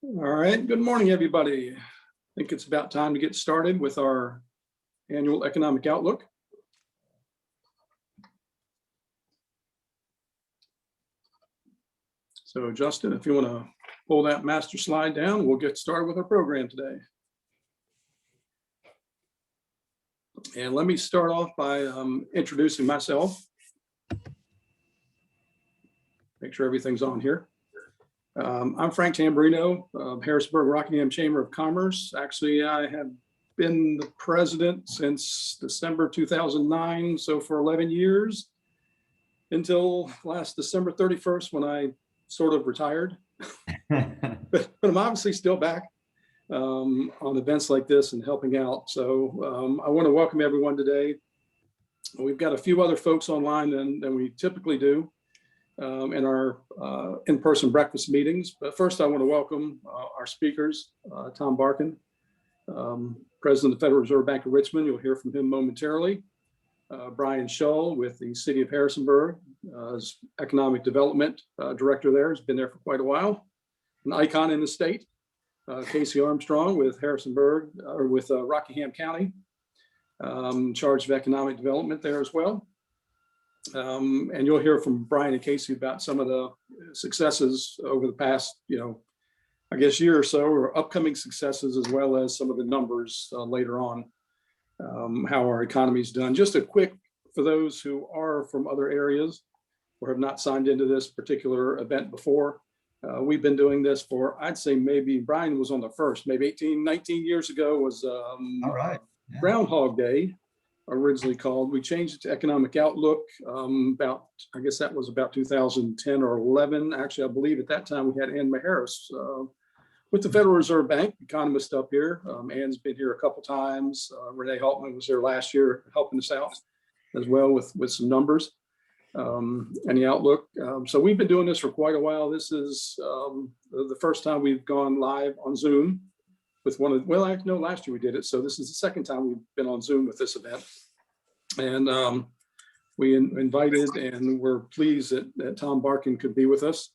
All right, good morning, everybody. I think it's about time to get started with our annual economic outlook. So Justin, if you want to pull that master slide down, we'll get started with our program today. And let me start off by introducing myself. Make sure everything's on here. I'm Frank Tamburino of Harrisonburg, Rockingham Chamber of Commerce. Actually, I have been the president since December 2009, so for 11 years, until last December 31st when I sort of retired. but I'm obviously still back on events like this and helping out. So I want to welcome everyone today. We've got a few other folks online than we typically do in our in-person breakfast meetings. But first, I want to welcome our speakers, Tom Barkin, President of the Federal Reserve Bank of Richmond. You'll hear from him momentarily. Brian Shull with the City of Harrisonburg, as Economic Development Director there, has been there for quite a while. An icon in the state. Casey Armstrong with Harrisonburg, or with Rockingham County, in charge of economic development there as well. And you'll hear from Brian and Casey about some of the successes over the past, I guess year or so, or upcoming successes, as well as some of the numbers later on, how our economy's done. Just a quick, for those who are from other areas or have not signed into this particular event before, we've been doing this for, I'd say maybe Brian was on the first, maybe 18, 19 years ago was all right. Yeah. Groundhog Day, originally called. We changed it to Economic Outlook about, I guess that was about 2010 or 11. Actually, I believe at that time we had Ann Maharis with the Federal Reserve Bank, economist up here. Ann's been here a couple times. Renee Haltman was here last year helping us out as well with some numbers and the outlook. So we've been doing this for quite a while. This is the first time we've gone live on Zoom with one of, well, I know last year we did it. So this is the second time we've been on Zoom with this event. And we invited, and we're pleased that Tom Barkin could be with us.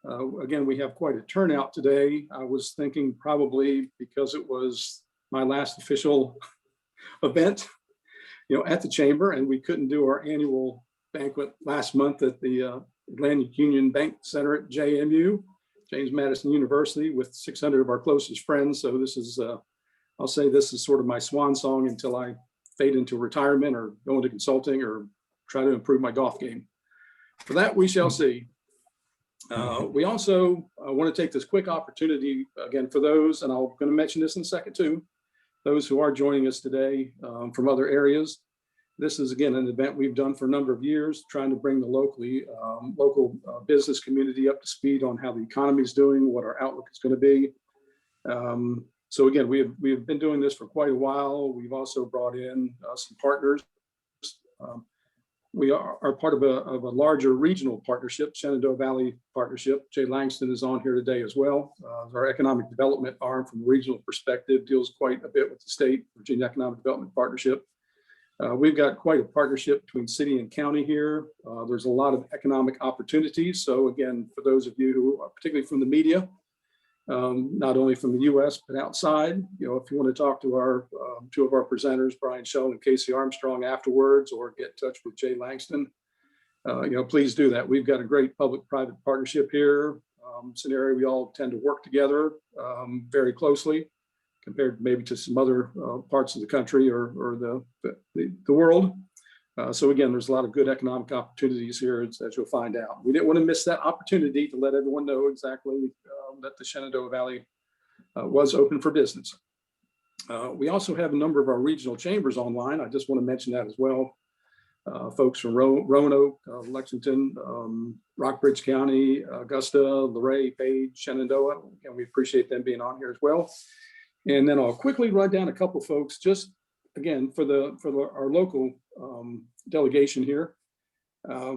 Again, we have quite a turnout today. I was thinking probably because it was my last official event, at the chamber, and we couldn't do our annual banquet last month at the Atlantic Union Bank Center at JMU, James Madison University, with 600 of our closest friends. So this is, I'll say this is sort of my swan song until I fade into retirement or go into consulting or try to improve my golf game. For that, we shall see. We also want to take this quick opportunity, again, for those, and I'm going to mention this in a second too, those who are joining us today from other areas. This is, again, an event we've done for a number of years, trying to bring the local business community up to speed on how the economy is doing, what our outlook is going to be. So again, we have been doing this for quite a while. We've also brought in some partners. We are part of a larger regional partnership, Shenandoah Valley Partnership. Jay Langston is on here today as well. Our economic development arm from a regional perspective deals quite a bit with the state, Virginia Economic Development Partnership. We've got quite a partnership between city and county here. There's a lot of economic opportunities. So again, for those of you who are particularly from the media, not only from the US, but outside, if you want to talk to our two of our presenters, Brian Shull and Casey Armstrong, afterwards, or get in touch with Jay Langston, please do that. We've got a great public-private partnership here. It's an area we all tend to work together very closely, compared maybe to some other parts of the country or the world. So again, there's a lot of good economic opportunities here, as you'll find out. We didn't want to miss that opportunity to let everyone know exactly that the Shenandoah Valley was open for business. We also have a number of our regional chambers online. I just want to mention that as well. Folks from Roanoke, Lexington, Rockbridge County, Augusta, Luray, Page, Shenandoah, and we appreciate them being on here as well. And then I'll quickly run down a couple folks, just again for our local delegation here.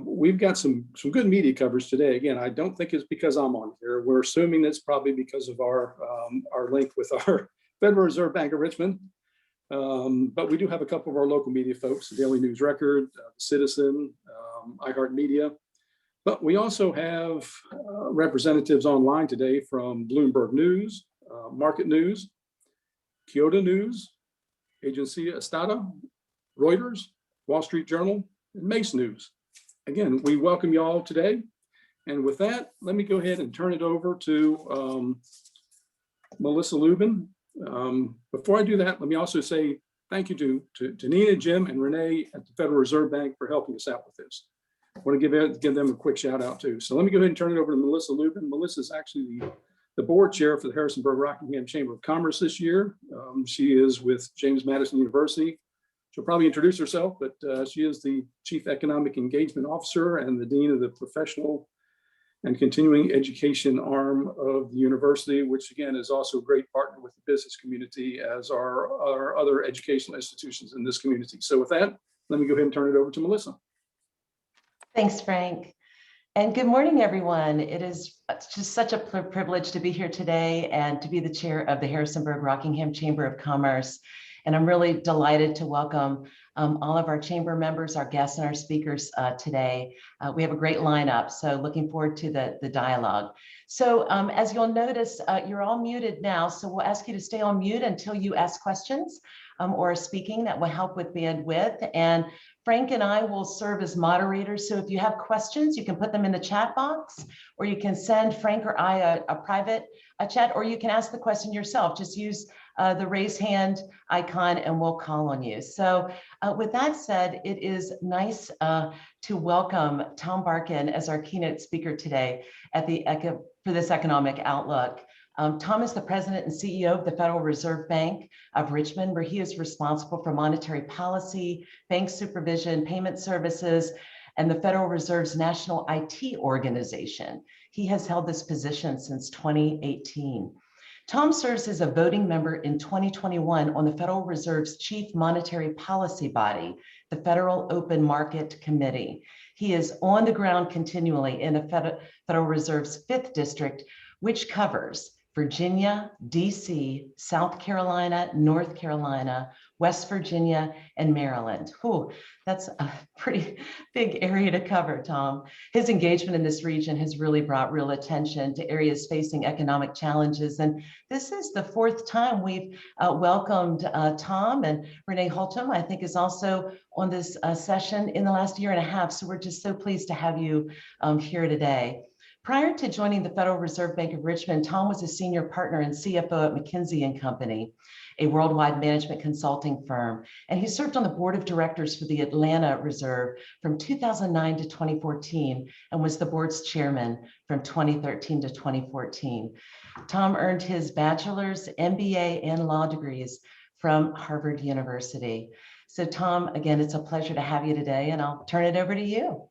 We've got some good media coverage today. Again, I don't think it's because I'm on here. We're assuming it's probably because of our link with our Federal Reserve Bank of Richmond. But we do have a couple of our local media folks: the Daily News Record, the Citizen, iHeartMedia. But we also have representatives online today from Bloomberg News, Market News, Kyoto News, Agencia Estada, Reuters, Wall Street Journal, and Mace News. Again, we welcome you all today. And with that, let me go ahead and turn it over to Melissa Lubin. Before I do that, let me also say thank you to Nina, Jim, and Renee at the Federal Reserve Bank for helping us out with this. I want to give them a quick shout out too. So let me go ahead and turn it over to Melissa Lubin. Melissa is actually the board chair for the Harrisonburg Rockingham Chamber of Commerce this year. She is with James Madison University. She'll probably introduce herself, but she is the Chief Economic Engagement Officer and the Dean of the Professional and Continuing Education arm of the university, which again is also a great partner with the business community as our other educational institutions in this community. So with that, let me go ahead and turn it over to Melissa. Thanks, Frank. And good morning, everyone. It's just such a privilege to be here today and to be the chair of the Harrisonburg Rockingham Chamber of Commerce. And I'm really delighted to welcome all of our chamber members, our guests, and our speakers today. We have a great lineup, so looking forward to the dialogue. So as you'll notice, you're all muted now, so we'll ask you to stay on mute until you ask questions or are speaking. That will help with bandwidth. And Frank and I will serve as moderators. So if you have questions, you can put them in the chat box, or you can send Frank or I a private chat, or you can ask the question yourself. Just use the raise hand icon and we'll call on you. So with that said, it is nice to welcome Tom Barkin as our keynote speaker today at for this economic outlook. Tom is the president and CEO of the Federal Reserve Bank of Richmond, where he is responsible for monetary policy, bank supervision, payment services, and the Federal Reserve's national IT organization. He has held this position since 2018. Tom serves as a voting member in 2021 on the Federal Reserve's chief monetary policy body, the Federal Open Market Committee. He is on the ground continually in the Federal Reserve's 5th district, which covers Virginia, DC, South Carolina, North Carolina, West Virginia, and Maryland. Whew, that's a pretty big area to cover, Tom. His engagement in this region has really brought real attention to areas facing economic challenges. And this is the 4th time we've welcomed Tom, and Renee Holtum, I think, is also on this session in the last year and a half. So we're just so pleased to have you here today. Prior to joining the Federal Reserve Bank of Richmond, Tom was a senior partner and CFO at McKinsey & Company, a worldwide management consulting firm. And he served on the board of directors for the Atlanta Reserve from 2009 to 2014 and was the board's chairman from 2013 to 2014. Tom earned his bachelor's, MBA, and law degrees from Harvard University. So Tom, again, it's a pleasure to have you today, and I'll turn it over to you.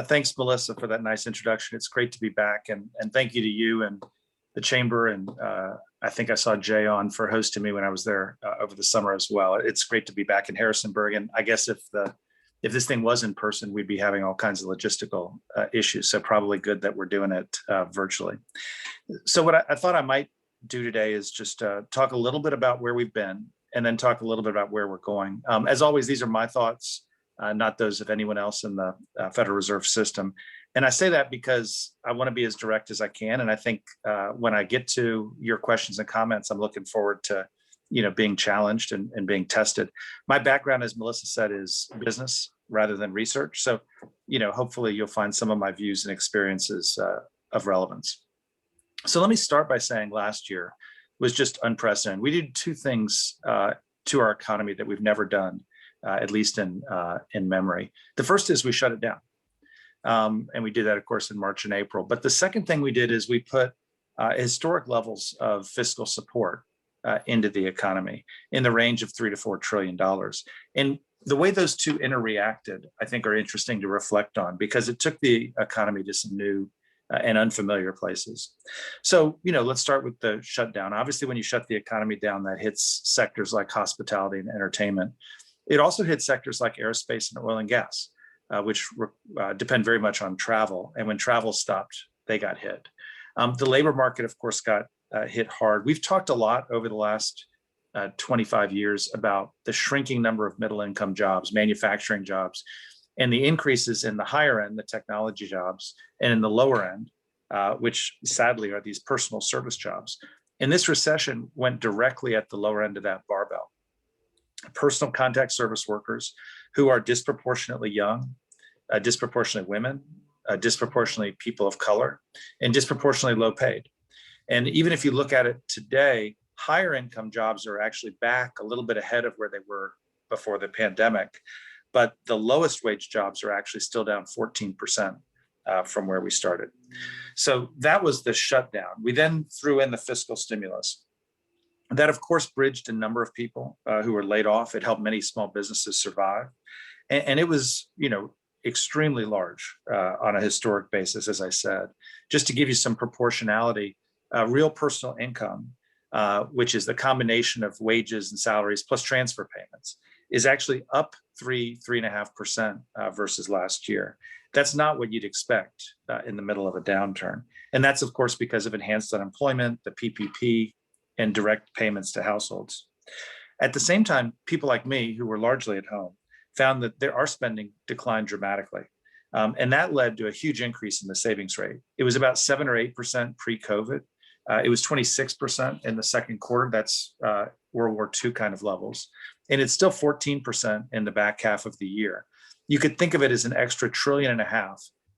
Thanks, Melissa, for that nice introduction. It's great to be back, and thank you to you and the chamber. And I think I saw Jay on for hosting me when I was there over the summer as well. It's great to be back in Harrisonburg. And I guess if this thing was in person, we'd be having all kinds of logistical issues. So probably good that we're doing it virtually. So what I thought I might do today is just talk a little bit about where we've been, and then talk a little bit about where we're going. As always, these are my thoughts, not those of anyone else in the Federal Reserve System. And I say that because I want to be as direct as I can. And I think when I get to your questions and comments, I'm looking forward to, being challenged and being tested. My background, as Melissa said, is business rather than research. So, hopefully you'll find some of my views and experiences of relevance. So let me start by saying last year was just unprecedented. We did 2 things to our economy that we've never done, at least in memory. The first is we shut it down. And we did that, of course, in March and April. But the second thing we did is we put historic levels of fiscal support into the economy in the range of $3 to $4 trillion. And the way those 2 interreacted, I think, are interesting to reflect on, because it took the economy to some new and unfamiliar places. So, let's start with the shutdown. Obviously, when you shut the economy down, that hits sectors like hospitality and entertainment. It also hit sectors like aerospace and oil and gas, which depend very much on travel. And when travel stopped, they got hit. The labor market, of course, got hit hard. We've talked a lot over the last 25 years about the shrinking number of middle-income jobs, manufacturing jobs. and the increases in the higher end, the technology jobs, and in the lower end, which sadly are these personal service jobs. And this recession went directly at the lower end of that barbell. Personal contact service workers who are disproportionately young, disproportionately women, disproportionately people of color, and disproportionately low paid. And even if you look at it today, higher income jobs are actually back a little bit ahead of where they were before the pandemic, but the lowest wage jobs are actually still down 14% from where we started. So that was the shutdown. We then threw in the fiscal stimulus. That, of course, bridged a number of people who were laid off. It helped many small businesses survive. And it was, extremely large on a historic basis, as I said. Just to give you some proportionality, real personal income, which is the combination of wages and salaries plus transfer payments, is actually up 3.5% versus last year. That's not what you'd expect in the middle of a downturn. And that's, of course, because of enhanced unemployment, the PPP, and direct payments to households. At the same time, people like me, who were largely at home, found that our spending declined dramatically. And that led to a huge increase in the savings rate. It was about 7 or 8% pre-COVID. It was 26% in the second quarter. That's World War II kind of levels. And it's still 14% in the back half of the year. You could think of it as an extra $1.5 trillion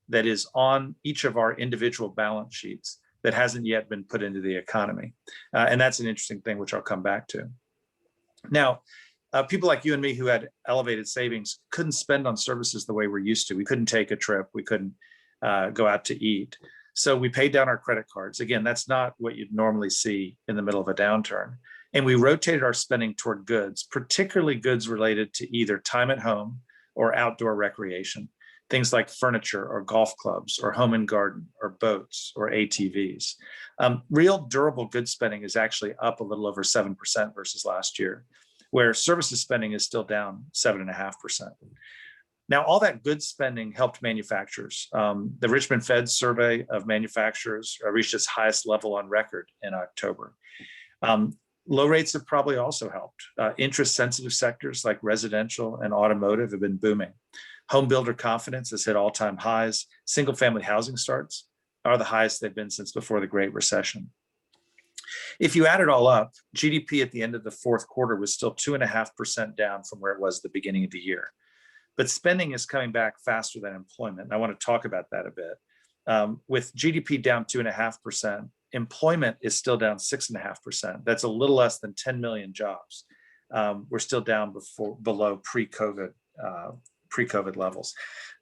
that is on each of our individual balance sheets that hasn't yet been put into the economy. And that's an interesting thing, which I'll come back to. Now, people like you and me who had elevated savings couldn't spend on services the way we're used to. We couldn't take a trip. We couldn't go out to eat. So we paid down our credit cards. Again, that's not what you'd normally see in the middle of a downturn. And we rotated our spending toward goods, particularly goods related to either time at home or outdoor recreation. Things like furniture or golf clubs or home and garden or boats or ATVs. Real durable goods spending is actually up a little over 7% versus last year, where services spending is still down 7.5%. Now, all that goods spending helped manufacturers. The Richmond Fed survey of manufacturers reached its highest level on record in October. Low rates have probably also helped. Interest-sensitive sectors like residential and automotive have been booming. Home builder confidence has hit all-time highs. Single-family housing starts are the highest they've been since before the Great Recession. If you add it all up, GDP at the end of the fourth quarter was still 2.5% down from where it was at the beginning of the year. But spending is coming back faster than employment. And I want to talk about that a bit. With GDP down 2.5%, employment is still down 6.5%. That's a little less than 10 million jobs. We're still down below pre-COVID levels.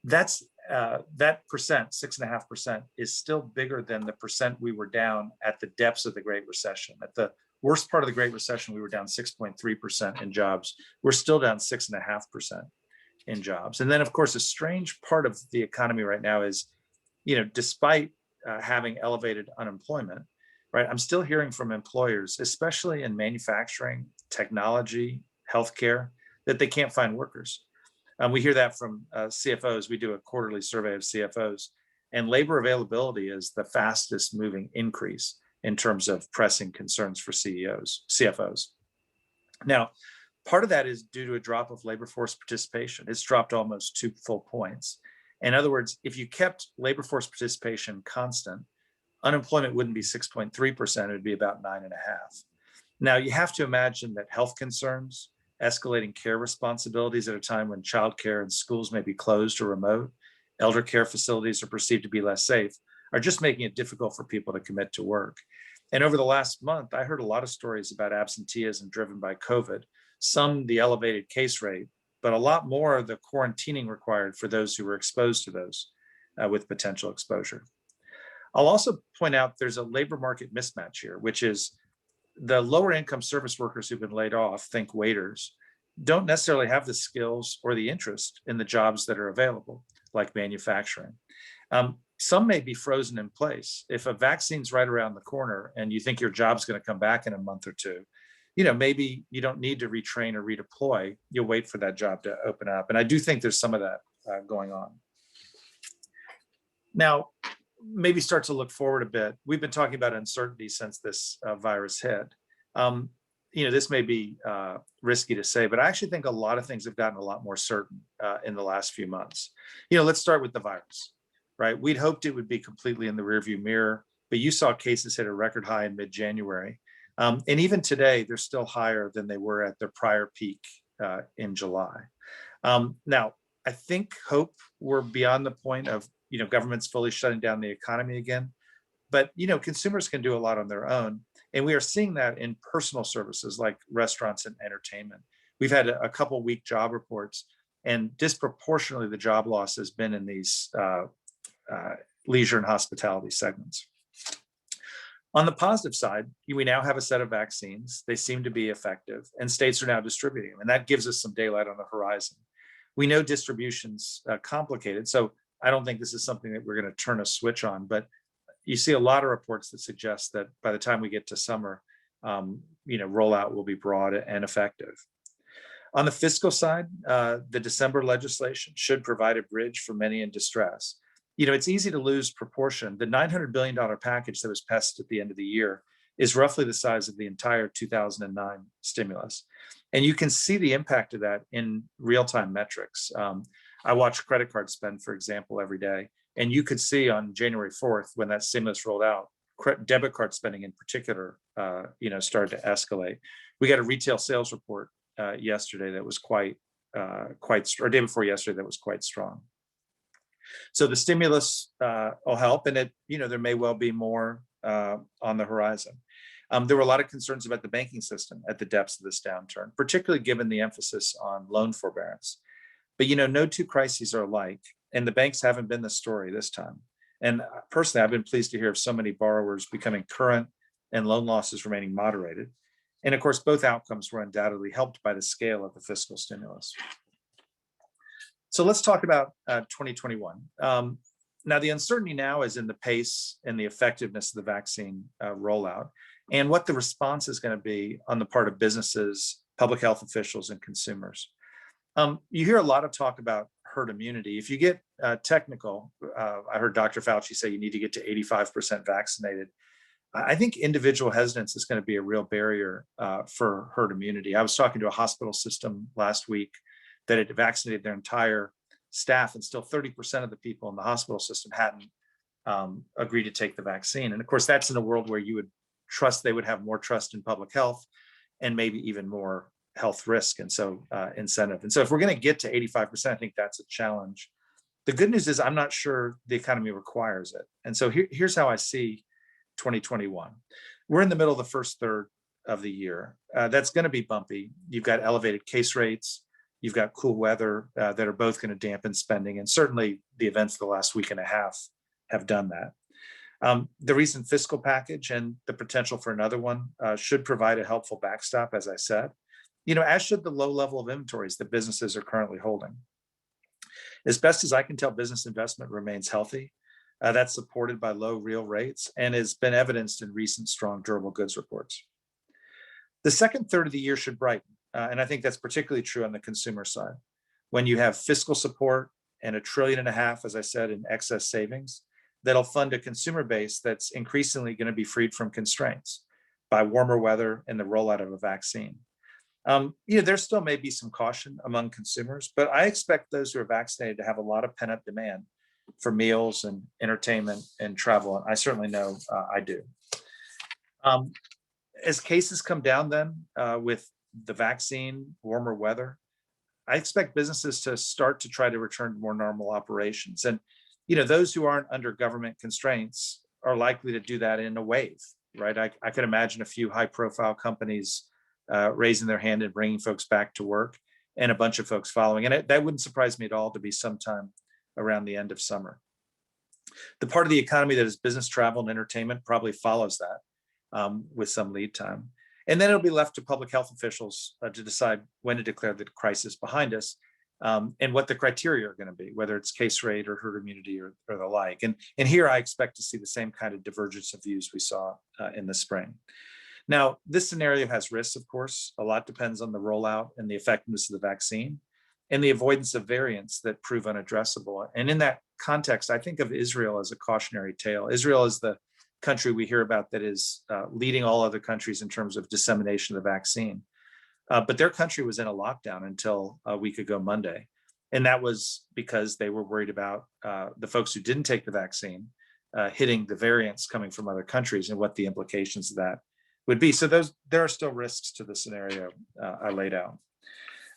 That's that percent, 6.5%, is still bigger than the percent we were down at the depths of the Great Recession. At the worst part of the Great Recession, we were down 6.3% in jobs. We're still down 6.5% in jobs. And then, of course, a strange part of the economy right now is, despite having elevated unemployment, right, I'm still hearing from employers, especially in manufacturing, technology, healthcare, that they can't find workers. We hear that from CFOs. We do a quarterly survey of CFOs, and labor availability is the fastest moving increase in terms of pressing concerns for CFOs. Now, part of that is due to a drop of labor force participation. It's dropped almost 2 full points. In other words, if you kept labor force participation constant, unemployment wouldn't be 6.3%, it would be about 9.5%. Now, you have to imagine that health concerns, escalating care responsibilities at a time when childcare and schools may be closed or remote, elder care facilities are perceived to be less safe, are just making it difficult for people to commit to work. And over the last month, I heard a lot of stories about absenteeism driven by COVID, some the elevated case rate, but a lot more the quarantining required for those who were exposed to those with potential exposure. I'll also point out there's a labor market mismatch here, which is the lower income service workers who've been laid off, think waiters, don't necessarily have the skills or the interest in the jobs that are available, like manufacturing. Some may be frozen in place. If a vaccine's right around the corner and you think your job's going to come back in a month or two, maybe you don't need to retrain or redeploy. You'll wait for that job to open up. And I do think there's some of that going on. Now, maybe start to look forward a bit. We've been talking about uncertainty since this virus hit. this may be risky to say, but I actually think a lot of things have gotten a lot more certain in the last few months. Let's start with the virus, right? We'd hoped it would be completely in the rearview mirror, but you saw cases hit a record high in mid-January. And even today, they're still higher than they were at their prior peak in July. Now, I hope we're beyond the point of, governments fully shutting down the economy again. But, consumers can do a lot on their own. And we are seeing that in personal services like restaurants and entertainment. We've had a couple weak job reports, and disproportionately the job loss has been in these leisure and hospitality segments. On the positive side, we now have a set of vaccines. They seem to be effective, and states are now distributing them. And that gives us some daylight on the horizon. We know distribution's complicated, so I don't think this is something that we're going to turn a switch on, but you see a lot of reports that suggest that by the time we get to summer, rollout will be broad and effective. On the fiscal side, the December legislation should provide a bridge for many in distress. It's easy to lose proportion. The $900 billion package that was passed at the end of the year is roughly the size of the entire 2009 stimulus. And you can see the impact of that in real-time metrics. I watch credit card spend, for example, every day. And you could see on January 4th, when that stimulus rolled out, debit card spending in particular, started to escalate. We got a retail sales report yesterday that was quite, or day before yesterday, that was quite strong. So the stimulus will help, and there may well be more on the horizon. There were a lot of concerns about the banking system at the depths of this downturn, particularly given the emphasis on loan forbearance. But no two crises are alike, and the banks haven't been the story this time. And personally, I've been pleased to hear of so many borrowers becoming current and loan losses remaining moderated. And of course, both outcomes were undoubtedly helped by the scale of the fiscal stimulus. So let's talk about 2021. Now, the uncertainty now is in the pace and the effectiveness of the vaccine rollout, and what the response is going to be on the part of businesses, public health officials, and consumers. You hear a lot of talk about herd immunity. If you get technical, I heard Dr. Fauci say you need to get to 85% vaccinated. I think individual hesitance is going to be a real barrier for herd immunity. I was talking to a hospital system last week that had vaccinated their entire staff, and still 30% of the people in the hospital system hadn't agreed to take the vaccine. And of course, that's in a world where you would trust they would have more trust in public health and maybe even more health risk, and so incentive. And so if we're going to get to 85%, I think that's a challenge. The good news is I'm not sure the economy requires it. And so here's how I see 2021. We're in the middle of the first third of the year. That's going to be bumpy. You've got elevated case rates. You've got cool weather that are both going to dampen spending. And certainly the events of the last week and a half have done that. The recent fiscal package and the potential for another one should provide a helpful backstop, as I said, as should the low level of inventories that businesses are currently holding. As best as I can tell, business investment remains healthy. That's supported by low real rates and has been evidenced in recent strong durable goods reports. The second third of the year should brighten, and I think that's particularly true on the consumer side. When you have fiscal support and $1.5 trillion, as I said, in excess savings, that'll fund a consumer base that's increasingly going to be freed from constraints by warmer weather and the rollout of a vaccine. There still may be some caution among consumers, but I expect those who are vaccinated to have a lot of pent-up demand for meals and entertainment and travel. And I certainly know I do. As cases come down then with the vaccine, warmer weather, I expect businesses to start to try to return to more normal operations. And, those who aren't under government constraints are likely to do that in a wave, right? I could imagine a few high-profile companies raising their hand and bringing folks back to work, and a bunch of folks following. And that wouldn't surprise me at all to be sometime around the end of summer. The part of the economy that is business travel and entertainment probably follows that with some lead time. And then it'll be left to public health officials to decide when to declare the crisis behind us and what the criteria are going to be, whether it's case rate or herd immunity or the like. And here I expect to see the same kind of divergence of views we saw in the spring. Now, this scenario has risks, of course. A lot depends on the rollout and the effectiveness of the vaccine and the avoidance of variants that prove unaddressable. And in that context, I think of Israel as a cautionary tale. Israel is the country we hear about that is leading all other countries in terms of dissemination of the vaccine. But their country was in a lockdown until a week ago Monday. And that was because they were worried about the folks who didn't take the vaccine hitting the variants coming from other countries and what the implications of that would be. So there are still risks to the scenario I laid out.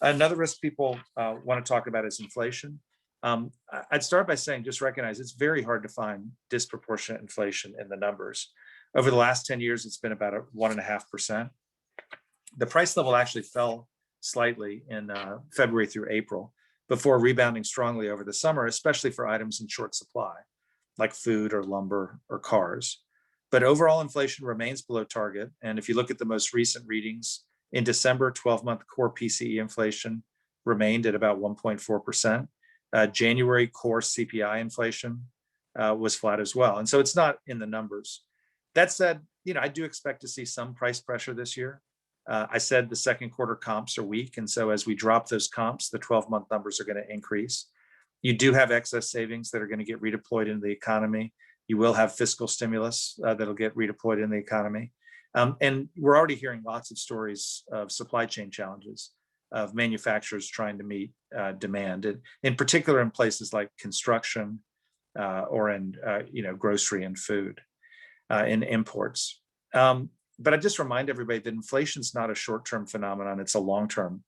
Another risk people want to talk about is inflation. I'd start by saying, just recognize it's very hard to find disproportionate inflation in the numbers. Over the last 10 years, it's been about 1.5%. The price level actually fell slightly in February through April before rebounding strongly over the summer, especially for items in short supply, like food or lumber or cars. But overall inflation remains below target. And if you look at the most recent readings, in December, 12-month core PCE inflation remained at about 1.4%. January core CPI inflation was flat as well. And so it's not in the numbers. That said, I do expect to see some price pressure this year. I said the second quarter comps are weak. And so as we drop those comps, the 12-month numbers are going to increase. You do have excess savings that are going to get redeployed into the economy. You will have fiscal stimulus that'll get redeployed in the economy. And we're already hearing lots of stories of supply chain challenges, of manufacturers trying to meet demand, and in particular in places like construction or in grocery and food in imports. But I just remind everybody that inflation is not a short-term phenomenon, it's a long-term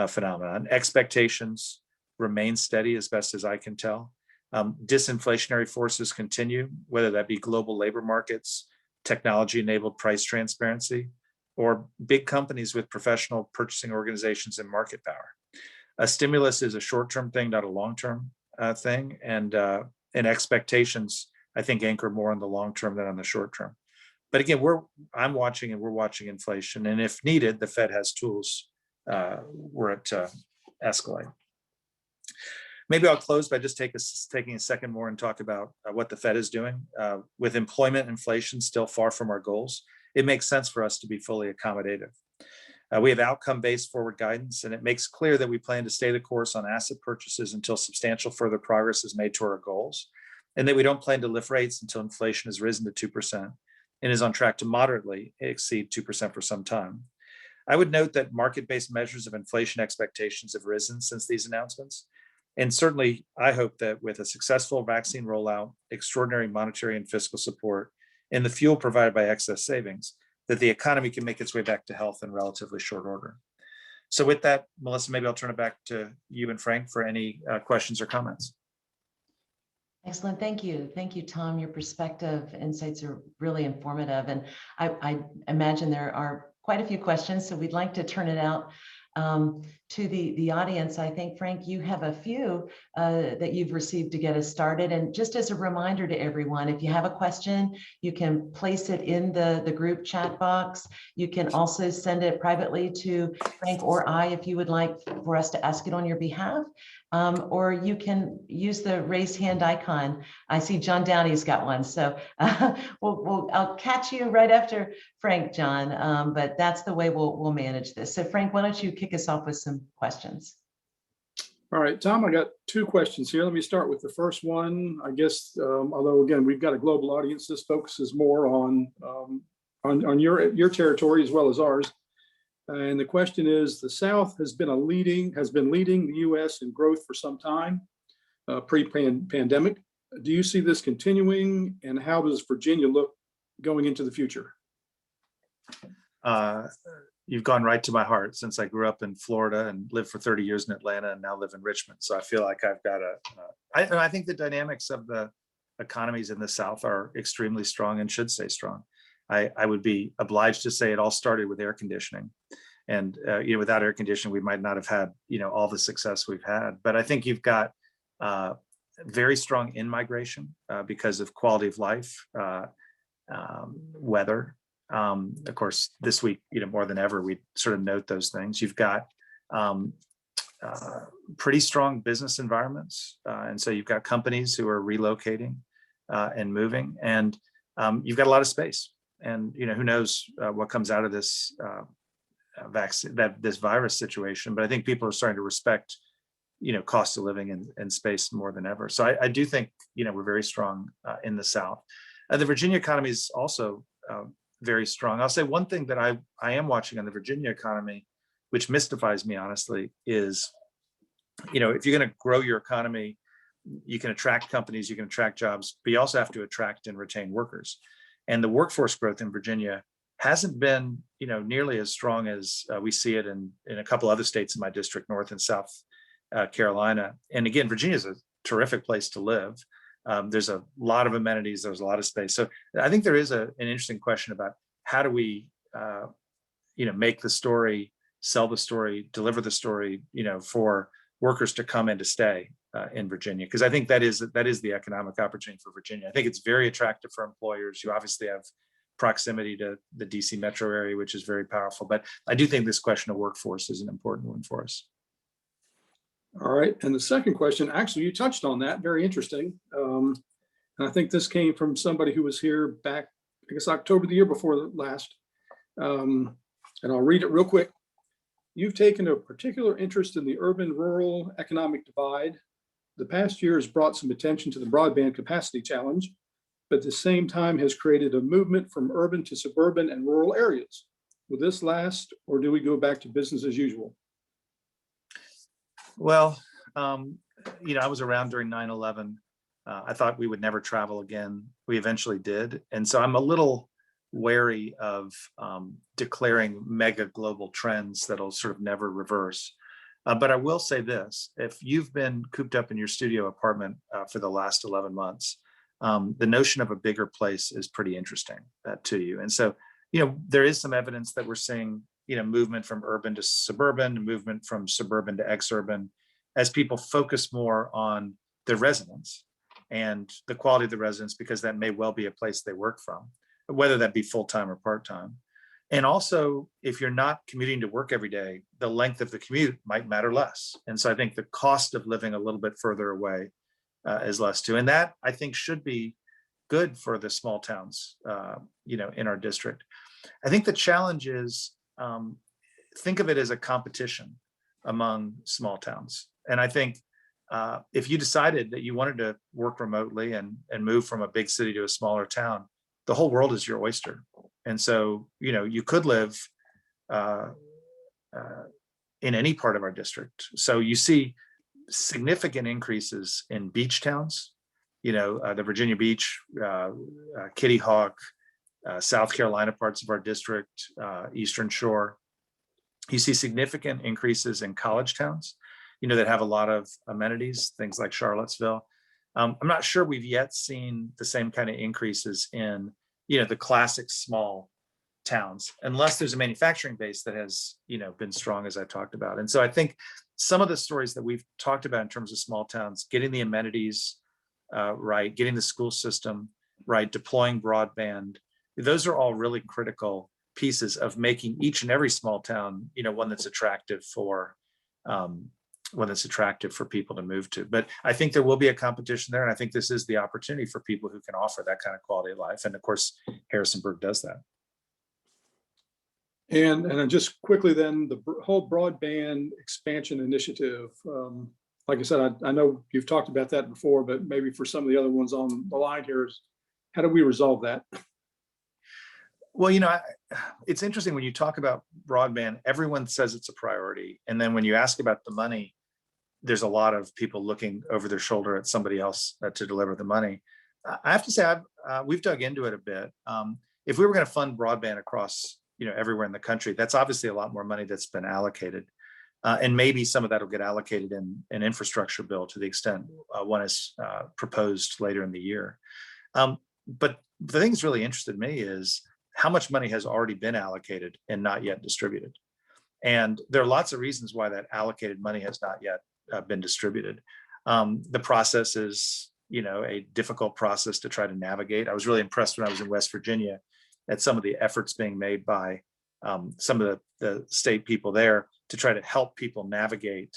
phenomenon. Expectations remain steady as best as I can tell. Disinflationary forces continue, whether that be global labor markets, technology-enabled price transparency, or big companies with professional purchasing organizations and market power. A stimulus is a short-term thing, not a long-term thing, and expectations, I think, anchor more on the long-term than on the short-term. But again, we're watching inflation, and if needed, the Fed has tools were it to escalate. Maybe I'll close by just taking a second more and talk about what the Fed is doing. With employment inflation still far from our goals, it makes sense for us to be fully accommodative. We have outcome-based forward guidance, and it makes clear that we plan to stay the course on asset purchases until substantial further progress is made toward our goals, and that we don't plan to lift rates until inflation has risen to 2% and is on track to moderately exceed 2% for some time. I would note that market-based measures of inflation expectations have risen since these announcements. And certainly, I hope that with a successful vaccine rollout, extraordinary monetary and fiscal support, and the fuel provided by excess savings, that the economy can make its way back to health in relatively short order. So with that, Melissa, maybe I'll turn it back to you and Frank for any questions or comments. Excellent. Thank you. Thank you, Tom. Your perspective insights are really informative. And I imagine there are quite a few questions, so we'd like to turn it out to the audience. I think, Frank, you have a few that you've received to get us started. And just as a reminder to everyone, if you have a question, you can place it in the group chat box. You can also send it privately to Frank or I if you would like for us to ask it on your behalf. Or you can use the raise hand icon. I see John Downey's got one. So I'll catch you right after Frank, John, but that's the way we'll manage this. So Frank, why don't you kick us off with some questions? All right, Tom, I got two questions here. Let me start with the first one. I guess, although again, we've got a global audience, this focuses more on your territory as well as ours. And the question is, the South has been leading the U.S. in growth for some time, pre-pandemic. Do you see this continuing, and how does Virginia look going into the future? You've gone right to my heart, since I grew up in Florida and lived for 30 years in Atlanta and now live in Richmond. So I feel like I've got I think the dynamics of the economies in the South are extremely strong and should stay strong. I would be obliged to say it all started with air conditioning. And without air conditioning, we might not have had all the success we've had. But I think you've got very strong in-migration because of quality of life, weather. Of course, this week, more than ever, we sort of note those things. You've got pretty strong business environments, and so you've got companies who are relocating and moving, and you've got a lot of space. And who knows what comes out of this vaccine, this virus situation. But I think people are starting to respect, cost of living and space more than ever. So I do think we're very strong in the South. The Virginia economy is also very strong. I'll say one thing that I am watching on the Virginia economy, which mystifies me honestly, is, if you're going to grow your economy, you can attract companies, you can attract jobs, but you also have to attract and retain workers. And the workforce growth in Virginia hasn't been, nearly as strong as we see it in a couple other states in my district, North and South Carolina. And again, Virginia is a terrific place to live. There's a lot of amenities, there's a lot of space. So I think there is an interesting question about how do we, make the story, sell the story, deliver the story, for workers to come and to stay in Virginia, because I think that is the economic opportunity for Virginia. I think it's very attractive for employers. You obviously have proximity to the DC metro area, which is very powerful. But I do think this question of workforce is an important one for us. All right. And the second question, actually, you touched on that. Very interesting. And I think this came from somebody who was here back, I guess, October the year before last. And I'll read it real quick. You've taken a particular interest in the urban-rural economic divide. The past year has brought some attention to the broadband capacity challenge, but at the same time has created a movement from urban to suburban and rural areas. Will this last, or do we go back to business as usual? Well, I was around during 9/11. I thought we would never travel again. We eventually did. And so I'm a little wary of declaring mega global trends that'll sort of never reverse. But I will say this, if you've been cooped up in your studio apartment for the last 11 months, the notion of a bigger place is pretty interesting to you. And so, there is some evidence that we're seeing, movement from urban to suburban, movement from suburban to exurban, as people focus more on their residence and the quality of the residence, because that may well be a place they work from, whether that be full-time or part-time. And also, if you're not commuting to work every day, the length of the commute might matter less. And so I think the cost of living a little bit further away is less too. And that, I think, should be good for the small towns, in our district. I think the challenge is, think of it as a competition among small towns. And I think if you decided that you wanted to work remotely and move from a big city to a smaller town, the whole world is your oyster. And so, you could live in any part of our district. So you see significant increases in beach towns, the Virginia Beach, Kitty Hawk, South Carolina parts of our district, Eastern Shore. You see significant increases in college towns, that have a lot of amenities, things like Charlottesville. I'm not sure we've yet seen the same kind of increases in, the classic small towns, unless there's a manufacturing base that has, been strong, as I talked about. And so I think some of the stories that we've talked about in terms of small towns, getting the amenities right, getting the school system right, deploying broadband, those are all really critical pieces of making each and every small town, one that's attractive for people to move to. But I think there will be a competition there. And I think this is the opportunity for people who can offer that kind of quality of life. And of course, Harrisonburg does that. And just quickly then, the whole broadband expansion initiative, like I said, I know you've talked about that before, but maybe for some of the other ones on the line here, is how do we resolve that? Well, it's interesting when you talk about broadband, everyone says it's a priority. And then when you ask about the money, there's a lot of people looking over their shoulder at somebody else to deliver the money. I have to say, we've dug into it a bit. If we were going to fund broadband across, everywhere in the country, that's obviously a lot more money that's been allocated. And maybe some of that will get allocated in an infrastructure bill to the extent one is proposed later in the year. But the thing that's really interested me is how much money has already been allocated and not yet distributed. And there are lots of reasons why that allocated money has not yet been distributed. The process is, a difficult process to try to navigate. I was really impressed when I was in West Virginia at some of the efforts being made by some of the state people there to try to help people navigate,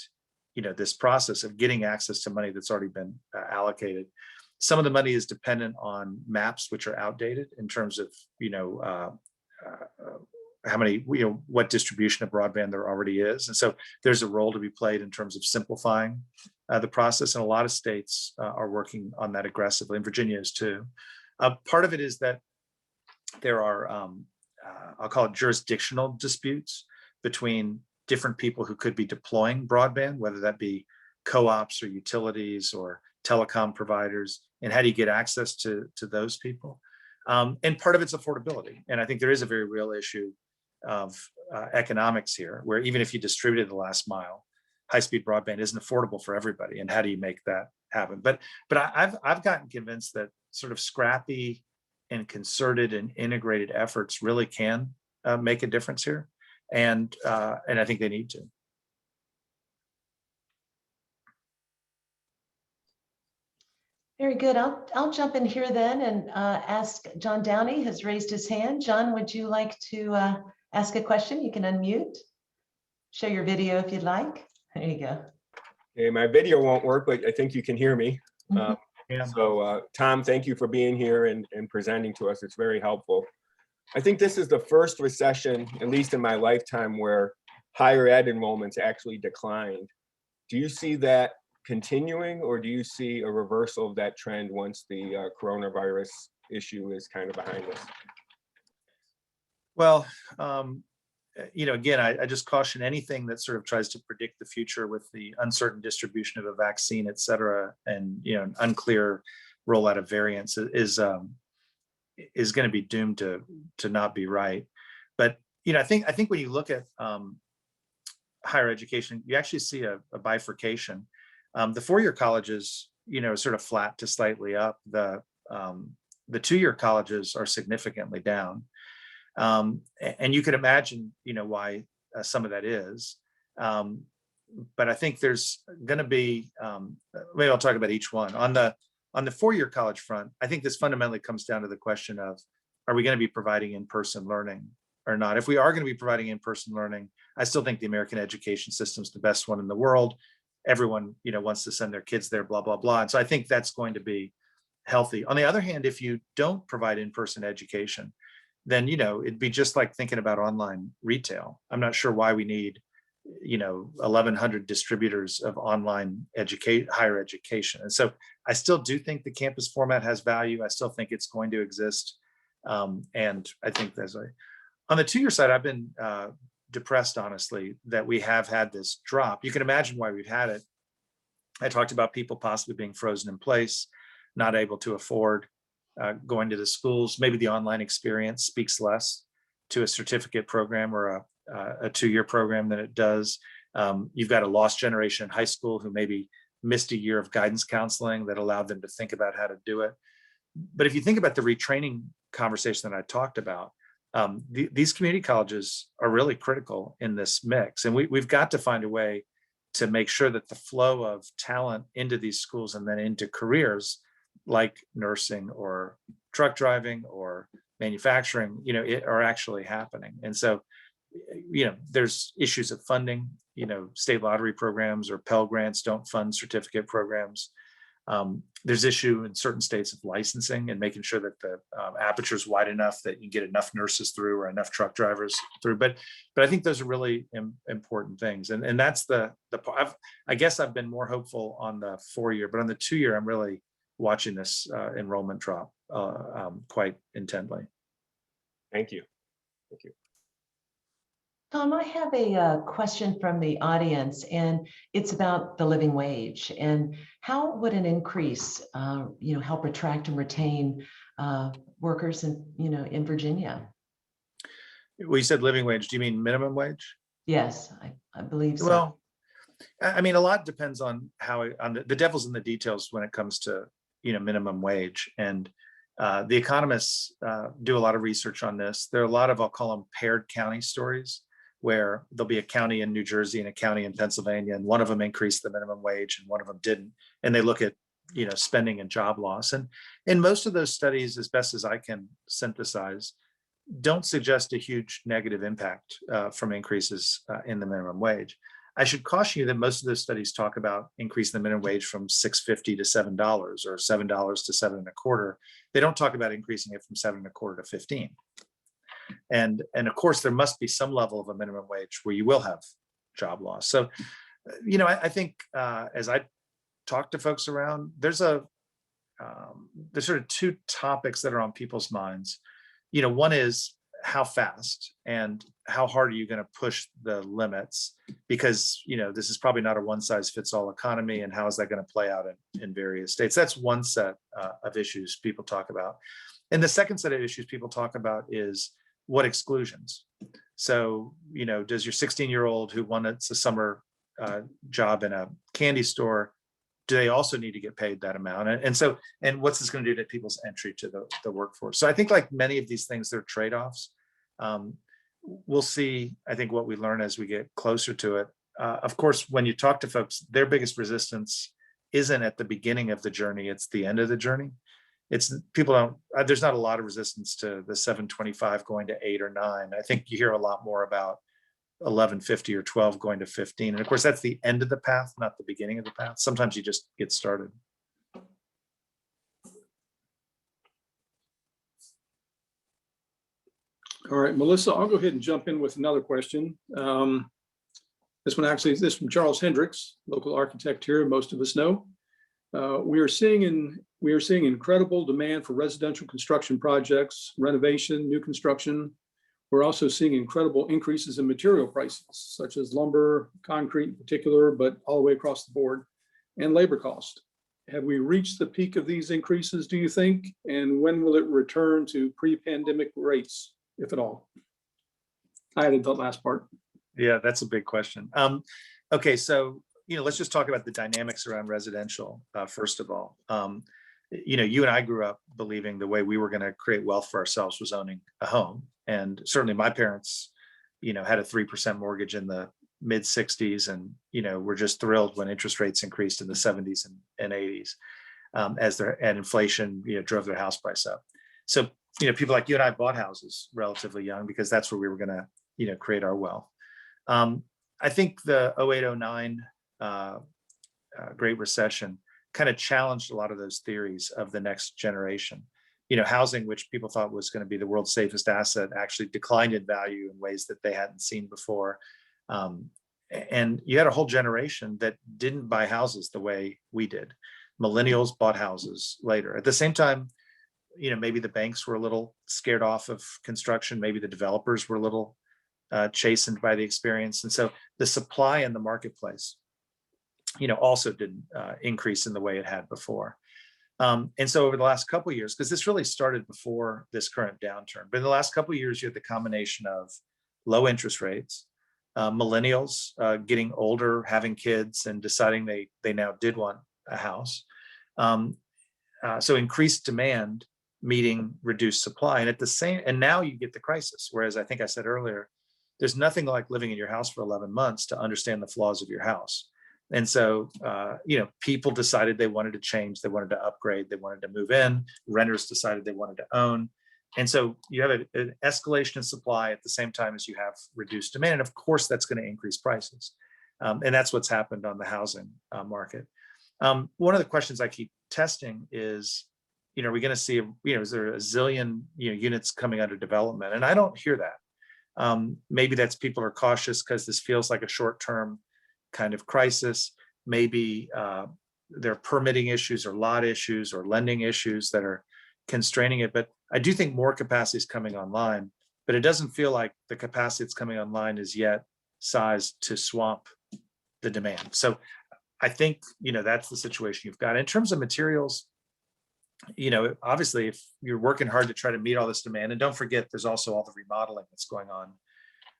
this process of getting access to money that's already been allocated. Some of the money is dependent on maps, which are outdated in terms of, how many, what distribution of broadband there already is. And so there's a role to be played in terms of simplifying the process. And a lot of states are working on that aggressively, and Virginia is too. Part of it is that there are, I'll call it jurisdictional disputes between different people who could be deploying broadband, whether that be co-ops or utilities or telecom providers, and how do you get access to those people? And part of it's affordability. And I think there is a very real issue of economics here, where even if you distributed the last mile, high-speed broadband isn't affordable for everybody. And how do you make that happen? But I've gotten convinced that sort of scrappy and concerted and integrated efforts really can make a difference here. And I think they need to. Very good. I'll jump in here then and ask John Downey has raised his hand. John, would you like to ask a question? You can unmute. Show your video if you'd like. There you go. Okay, my video won't work, but I think you can hear me. Yeah. So Tom, thank you for being here and presenting to us. It's very helpful. I think this is the first recession, at least in my lifetime, where higher ed enrollments actually declined. Do you see that continuing, or do you see a reversal of that trend once the coronavirus issue is kind of behind us? Well, again, I just caution anything that sort of tries to predict the future with the uncertain distribution of a vaccine, et cetera, and an unclear rollout of variants is going to be doomed to not be right. But I think when you look at higher education, you actually see a bifurcation. The four-year colleges, sort of flat to slightly up. The two-year colleges are significantly down. And you can imagine, why some of that is. But I think there's going to be, maybe I'll talk about each one. On the four-year college front, I think this fundamentally comes down to the question of, are we going to be providing in-person learning or not? If we are going to be providing in-person learning, I still think the American education system is the best one in the world. Everyone, wants to send their kids there, blah, blah, blah. And so I think that's going to be healthy. On the other hand, if you don't provide in-person education, then, it'd be just like thinking about online retail. I'm not sure why we need, 1,100 distributors of online higher education. And so I still do think the campus format has value. I still think it's going to exist. And I think on the two-year side, I've been depressed, honestly, that we have had this drop. You can imagine why we've had it. I talked about people possibly being frozen in place, not able to afford going to the schools. Maybe the online experience speaks less to a certificate program or a two-year program than it does. You've got a lost generation in high school who maybe missed a year of guidance counseling that allowed them to think about how to do it. But if you think about the retraining conversation that I talked about, these community colleges are really critical in this mix. And we've got to find a way to make sure that the flow of talent into these schools and then into careers like nursing or truck driving or manufacturing, are actually happening. And so, there's issues of funding, state lottery programs or Pell Grants don't fund certificate programs. There's issue in certain states of licensing and making sure that the aperture is wide enough that you get enough nurses through or enough truck drivers through. But I think those are really important things. And that's the part. I guess I've been more hopeful on the 4-year, but on the 2-year, I'm really watching this enrollment drop quite intently. Thank you. Thank you. Tom, I have a question from the audience, and it's about the living wage and how would an increase, help attract and retain workers in Virginia? Well, you said living wage. Do you mean minimum wage? Yes, I believe so. Well, I mean, a lot depends on the devil's in the details when it comes to minimum wage, and the economists do a lot of research on this. There are a lot of, I'll call them paired county stories, where there'll be a county in New Jersey and a county in Pennsylvania, and one of them increased the minimum wage and one of them didn't. And they look at, spending and job loss. And in most of those studies, as best as I can synthesize, don't suggest a huge negative impact from increases in the minimum wage. I should caution you that most of those studies talk about increasing the minimum wage from $6.50 to $7 or $7 to $7.25. They don't talk about increasing it from $7.25 to $15. And of course, there must be some level of a minimum wage where you will have job loss. So, I think as I talk to folks around, there's a there's sort of two topics that are on people's minds. One is how fast and how hard are you going to push the limits, because this is probably not a one size fits all economy, and how is that going to play out in various states. That's one set of issues people talk about. And the second set of issues people talk about is what exclusions. So does your 16-year-old who wants a summer job in a candy store, do they also need to get paid that amount? And what's this going to do to people's entry to the workforce? So I think, like many of these things, they're trade-offs. We'll see, I think, what we learn as we get closer to it. Of course, when you talk to folks, their biggest resistance isn't at the beginning of the journey, it's the end of the journey. There's not a lot of resistance to the 725 going to 8 or 9. I think you hear a lot more about 1150 or 12 going to 15. And of course, that's the end of the path, not the beginning of the path. Sometimes you just get started. All right, Melissa, I'll go ahead and jump in with another question. This is from Charles Hendricks, local architect here, most of us know. We are seeing incredible demand for residential construction projects, renovation, new construction. We're also seeing incredible increases in material prices, such as lumber, concrete in particular, but all the way across the board, and labor cost. Have we reached the peak of these increases, do you think? And when will it return to pre-pandemic rates, if at all? I added the last part. Yeah, that's a big question. Okay, so let's just talk about the dynamics around residential, first of all. You and I grew up believing the way we were going to create wealth for ourselves was owning a home. And certainly my parents, had a 3% mortgage in the mid 60s, and, were just thrilled when interest rates increased in the 70s and 80s, and inflation, drove their house price up. So, people like you and I bought houses relatively young because that's where we were going to, create our wealth. I think the 08-09 Great Recession kind of challenged a lot of those theories of the next generation. Housing, which people thought was going to be the world's safest asset, actually declined in value in ways that they hadn't seen before. And you had a whole generation that didn't buy houses the way we did. Millennials bought houses later. At the same time, maybe the banks were a little scared off of construction. Maybe the developers were a little chastened by the experience. And so the supply in the marketplace, also didn't increase in the way it had before. And so over the last couple of years, because this really started before this current downturn, but in the last couple of years, you had the combination of low interest rates, millennials getting older, having kids, and deciding they now did want a house. So increased demand meeting reduced supply, and now you get the crisis. Whereas I think I said earlier, there's nothing like living in your house for 11 months to understand the flaws of your house. And so, people decided they wanted to change, they wanted to upgrade, they wanted to move in, renters decided they wanted to own. And so you have an escalation in supply at the same time as you have reduced demand. And of course, that's going to increase prices. And that's what's happened on the housing market. One of the questions I keep testing is, are we going to see, is there a zillion units coming under development? And I don't hear that. Maybe that's people are cautious because this feels like a short-term kind of crisis. Maybe there are permitting issues or lot issues or lending issues that are constraining it. But I do think more capacity is coming online, but it doesn't feel like the capacity that's coming online is yet sized to swamp the demand. So I think, that's the situation you've got. In terms of materials, obviously, if you're working hard to try to meet all this demand, and don't forget, there's also all the remodeling that's going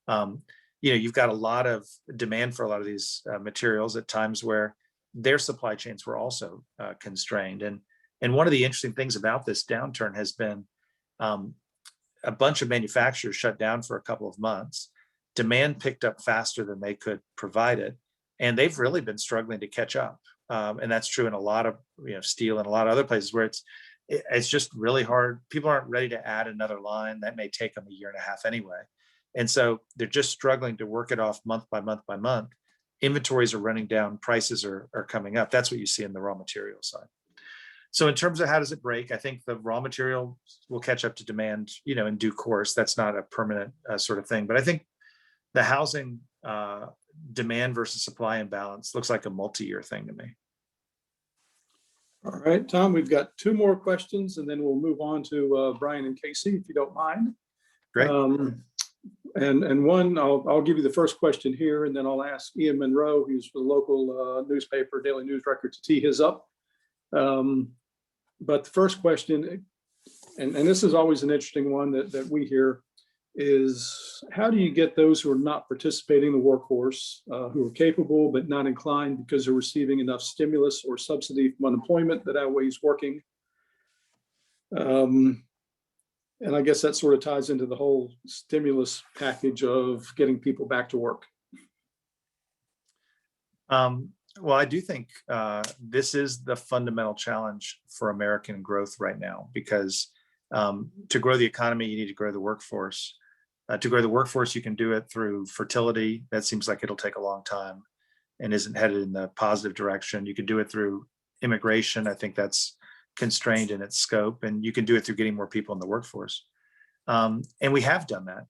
on. You've got a lot of demand for a lot of these materials at times where their supply chains were also constrained. And one of the interesting things about this downturn has been a bunch of manufacturers shut down for a couple of months. Demand picked up faster than they could provide it, and they've really been struggling to catch up. And that's true in a lot of steel and a lot of other places where it's just really hard. People aren't ready to add another line. That may take them a year and a half anyway. And so they're just struggling to work it off month by month by month. Inventories are running down, prices are coming up. That's what you see in the raw material side. So in terms of how does it break, I think the raw material will catch up to demand, in due course. That's not a permanent sort of thing. But I think the housing demand versus supply imbalance looks like a multi-year thing to me. All right, Tom, we've got two more questions and then we'll move on to Brian and Casey, if you don't mind. Great. And one, I'll give you the first question here, and then I'll ask Ian Monroe, who's the local newspaper, Daily News Record, to tee his up. But the first question, and this is always an interesting one that we hear, is how do you get those who are not participating in the workforce, who are capable but not inclined because they're receiving enough stimulus or subsidy from unemployment that outweighs working? And I guess that sort of ties into the whole stimulus package of getting people back to work. Well, I do think this is the fundamental challenge for American growth right now, because to grow the economy, you need to grow the workforce. To grow the workforce, you can do it through fertility. That seems like it'll take a long time and isn't headed in the positive direction. You can do it through immigration. I think that's constrained in its scope, and you can do it through getting more people in the workforce. And we have done that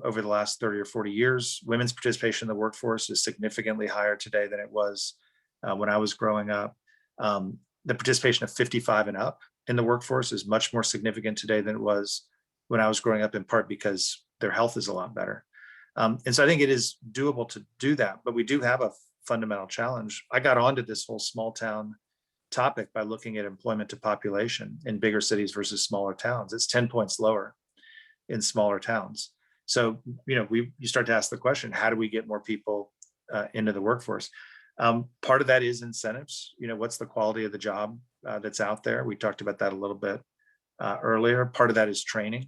over the last 30 or 40 years. Women's participation in the workforce is significantly higher today than it was when I was growing up. The participation of 55 and up in the workforce is much more significant today than it was when I was growing up, in part because their health is a lot better. And so I think it is doable to do that, but we do have a fundamental challenge. I got onto this whole small town topic by looking at employment to population in bigger cities versus smaller towns. It's 10 points lower in smaller towns. So, you start to ask the question, how do we get more people into the workforce? Part of that is incentives. What's the quality of the job that's out there? We talked about that a little bit earlier. Part of that is training.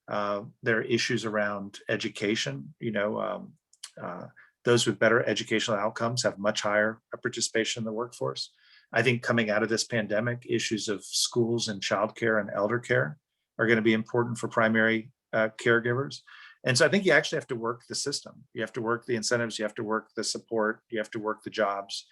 There are issues around education. Those with better educational outcomes have much higher participation in the workforce. I think coming out of this pandemic, issues of schools and childcare and elder care are going to be important for primary caregivers. And so I think you actually have to work the system. You have to work the incentives, you have to work the support, you have to work the jobs.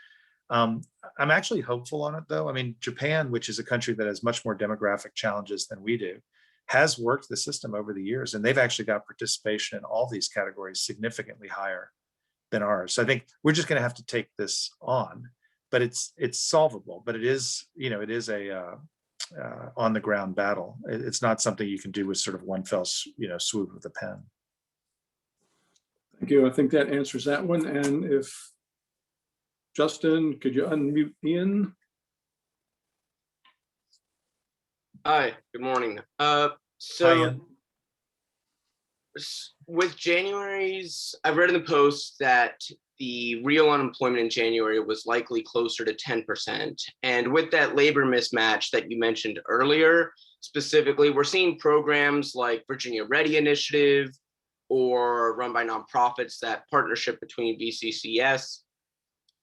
I'm actually hopeful on it, though. I mean, Japan, which is a country that has much more demographic challenges than we do, has worked the system over the years, and they've actually got participation in all these categories significantly higher than ours. So I think we're just going to have to take this on, but it's solvable. But it is a on the ground battle. It's not something you can do with sort of one fell swoop of the pen. Thank you. I think that answers that one. And if Justin, could you unmute Ian? Hi, good morning. Hi, Ian. With January's, I've read in the Post that the real unemployment in January was likely closer to 10%. And with that labor mismatch that you mentioned earlier, specifically, we're seeing programs like Virginia Ready Initiative or run by nonprofits, that partnership between VCCS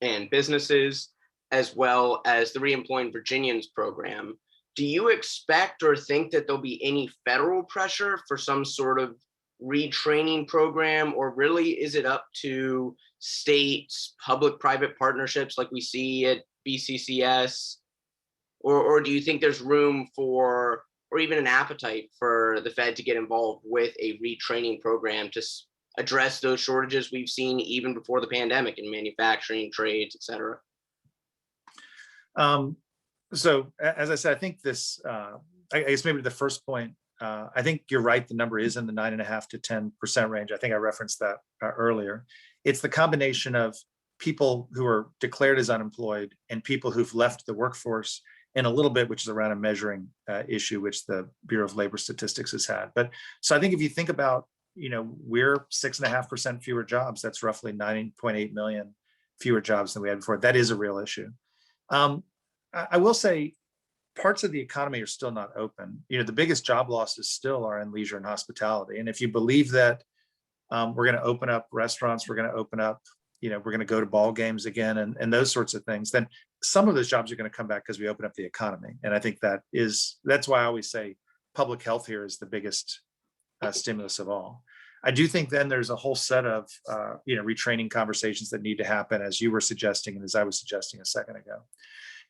and businesses, as well as the Reemploying Virginians program. Do you expect or think that there'll be any federal pressure for some sort of retraining program, or really is it up to states, public-private partnerships like we see at BCCS? Or do you think there's room for, or even an appetite for the Fed to get involved with a retraining program to address those shortages we've seen even before the pandemic in manufacturing, trades, et cetera? So as I said, I think this, I guess maybe the first point, I think you're right. The number is in the 9.5% to 10% range. I think I referenced that earlier. It's the combination of people who are declared as unemployed and people who've left the workforce, and a little bit, which is around a measuring issue, which the Bureau of Labor Statistics has had. But so I think if you think about, we're 6.5% fewer jobs. That's roughly 9.8 million fewer jobs than we had before. That is a real issue. I will say parts of the economy are still not open. The biggest job losses still are in leisure and hospitality. And if you believe that we're going to open up restaurants, we're going to open up, we're going to go to ball games again and those sorts of things, then some of those jobs are going to come back because we open up the economy. And I think that's why I always say public health here is the biggest stimulus of all. I do think then there's a whole set of, retraining conversations that need to happen, as you were suggesting and as I was suggesting a second ago.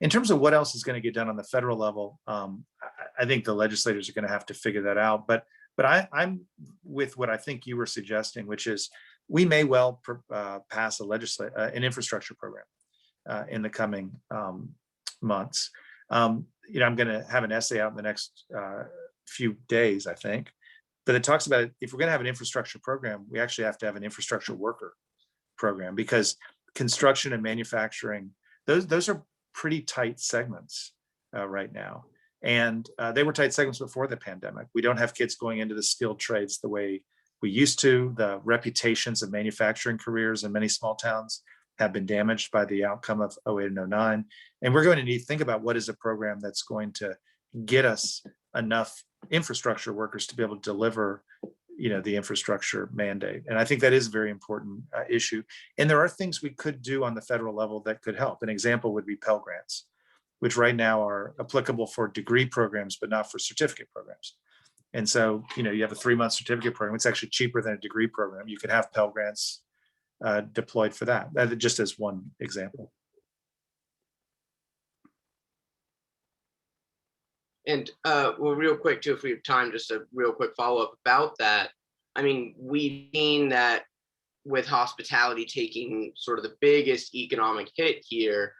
In terms of what else is going to get done on the federal level, I think the legislators are going to have to figure that out. But I'm with what I think you were suggesting, which is we may well pass an infrastructure program in the coming months. I'm going to have an essay out in the next few days, I think, but it talks about if we're going to have an infrastructure program, we actually have to have an infrastructure worker program, because construction and manufacturing, those are pretty tight segments right now. And they were tight segments before the pandemic. We don't have kids going into the skilled trades the way we used to. The reputations of manufacturing careers in many small towns have been damaged by the outcome of 08 and 09. And we're going to need to think about what is a program that's going to get us enough infrastructure workers to be able to deliver, the infrastructure mandate. And I think that is a very important issue. And there are things we could do on the federal level that could help. An example would be Pell Grants, which right now are applicable for degree programs, but not for certificate programs. And so, you have a 3-month certificate program. It's actually cheaper than a degree program. You could have Pell Grants deployed for that. That just as one example. And well, real quick too, if we have time, just a real quick follow-up about that. I mean, we've seen that with hospitality taking sort of the biggest economic hit here,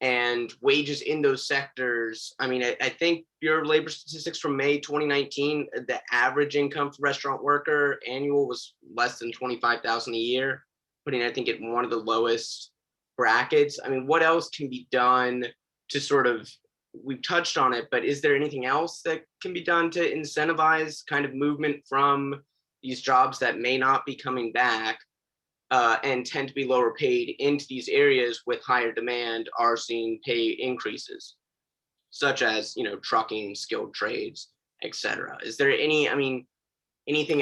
and wages in those sectors. I mean, I think Bureau of Labor statistics from May 2019, the average income for restaurant worker annual was less than $25,000 a year, putting, I think, at one of the lowest brackets. I mean, what else can be done to sort of, we've touched on it, but is there anything else that can be done to incentivize kind of movement from these jobs that may not be coming back and tend to be lower paid into these areas with higher demand are seeing pay increases, such as, trucking, skilled trades, etc. Is there anything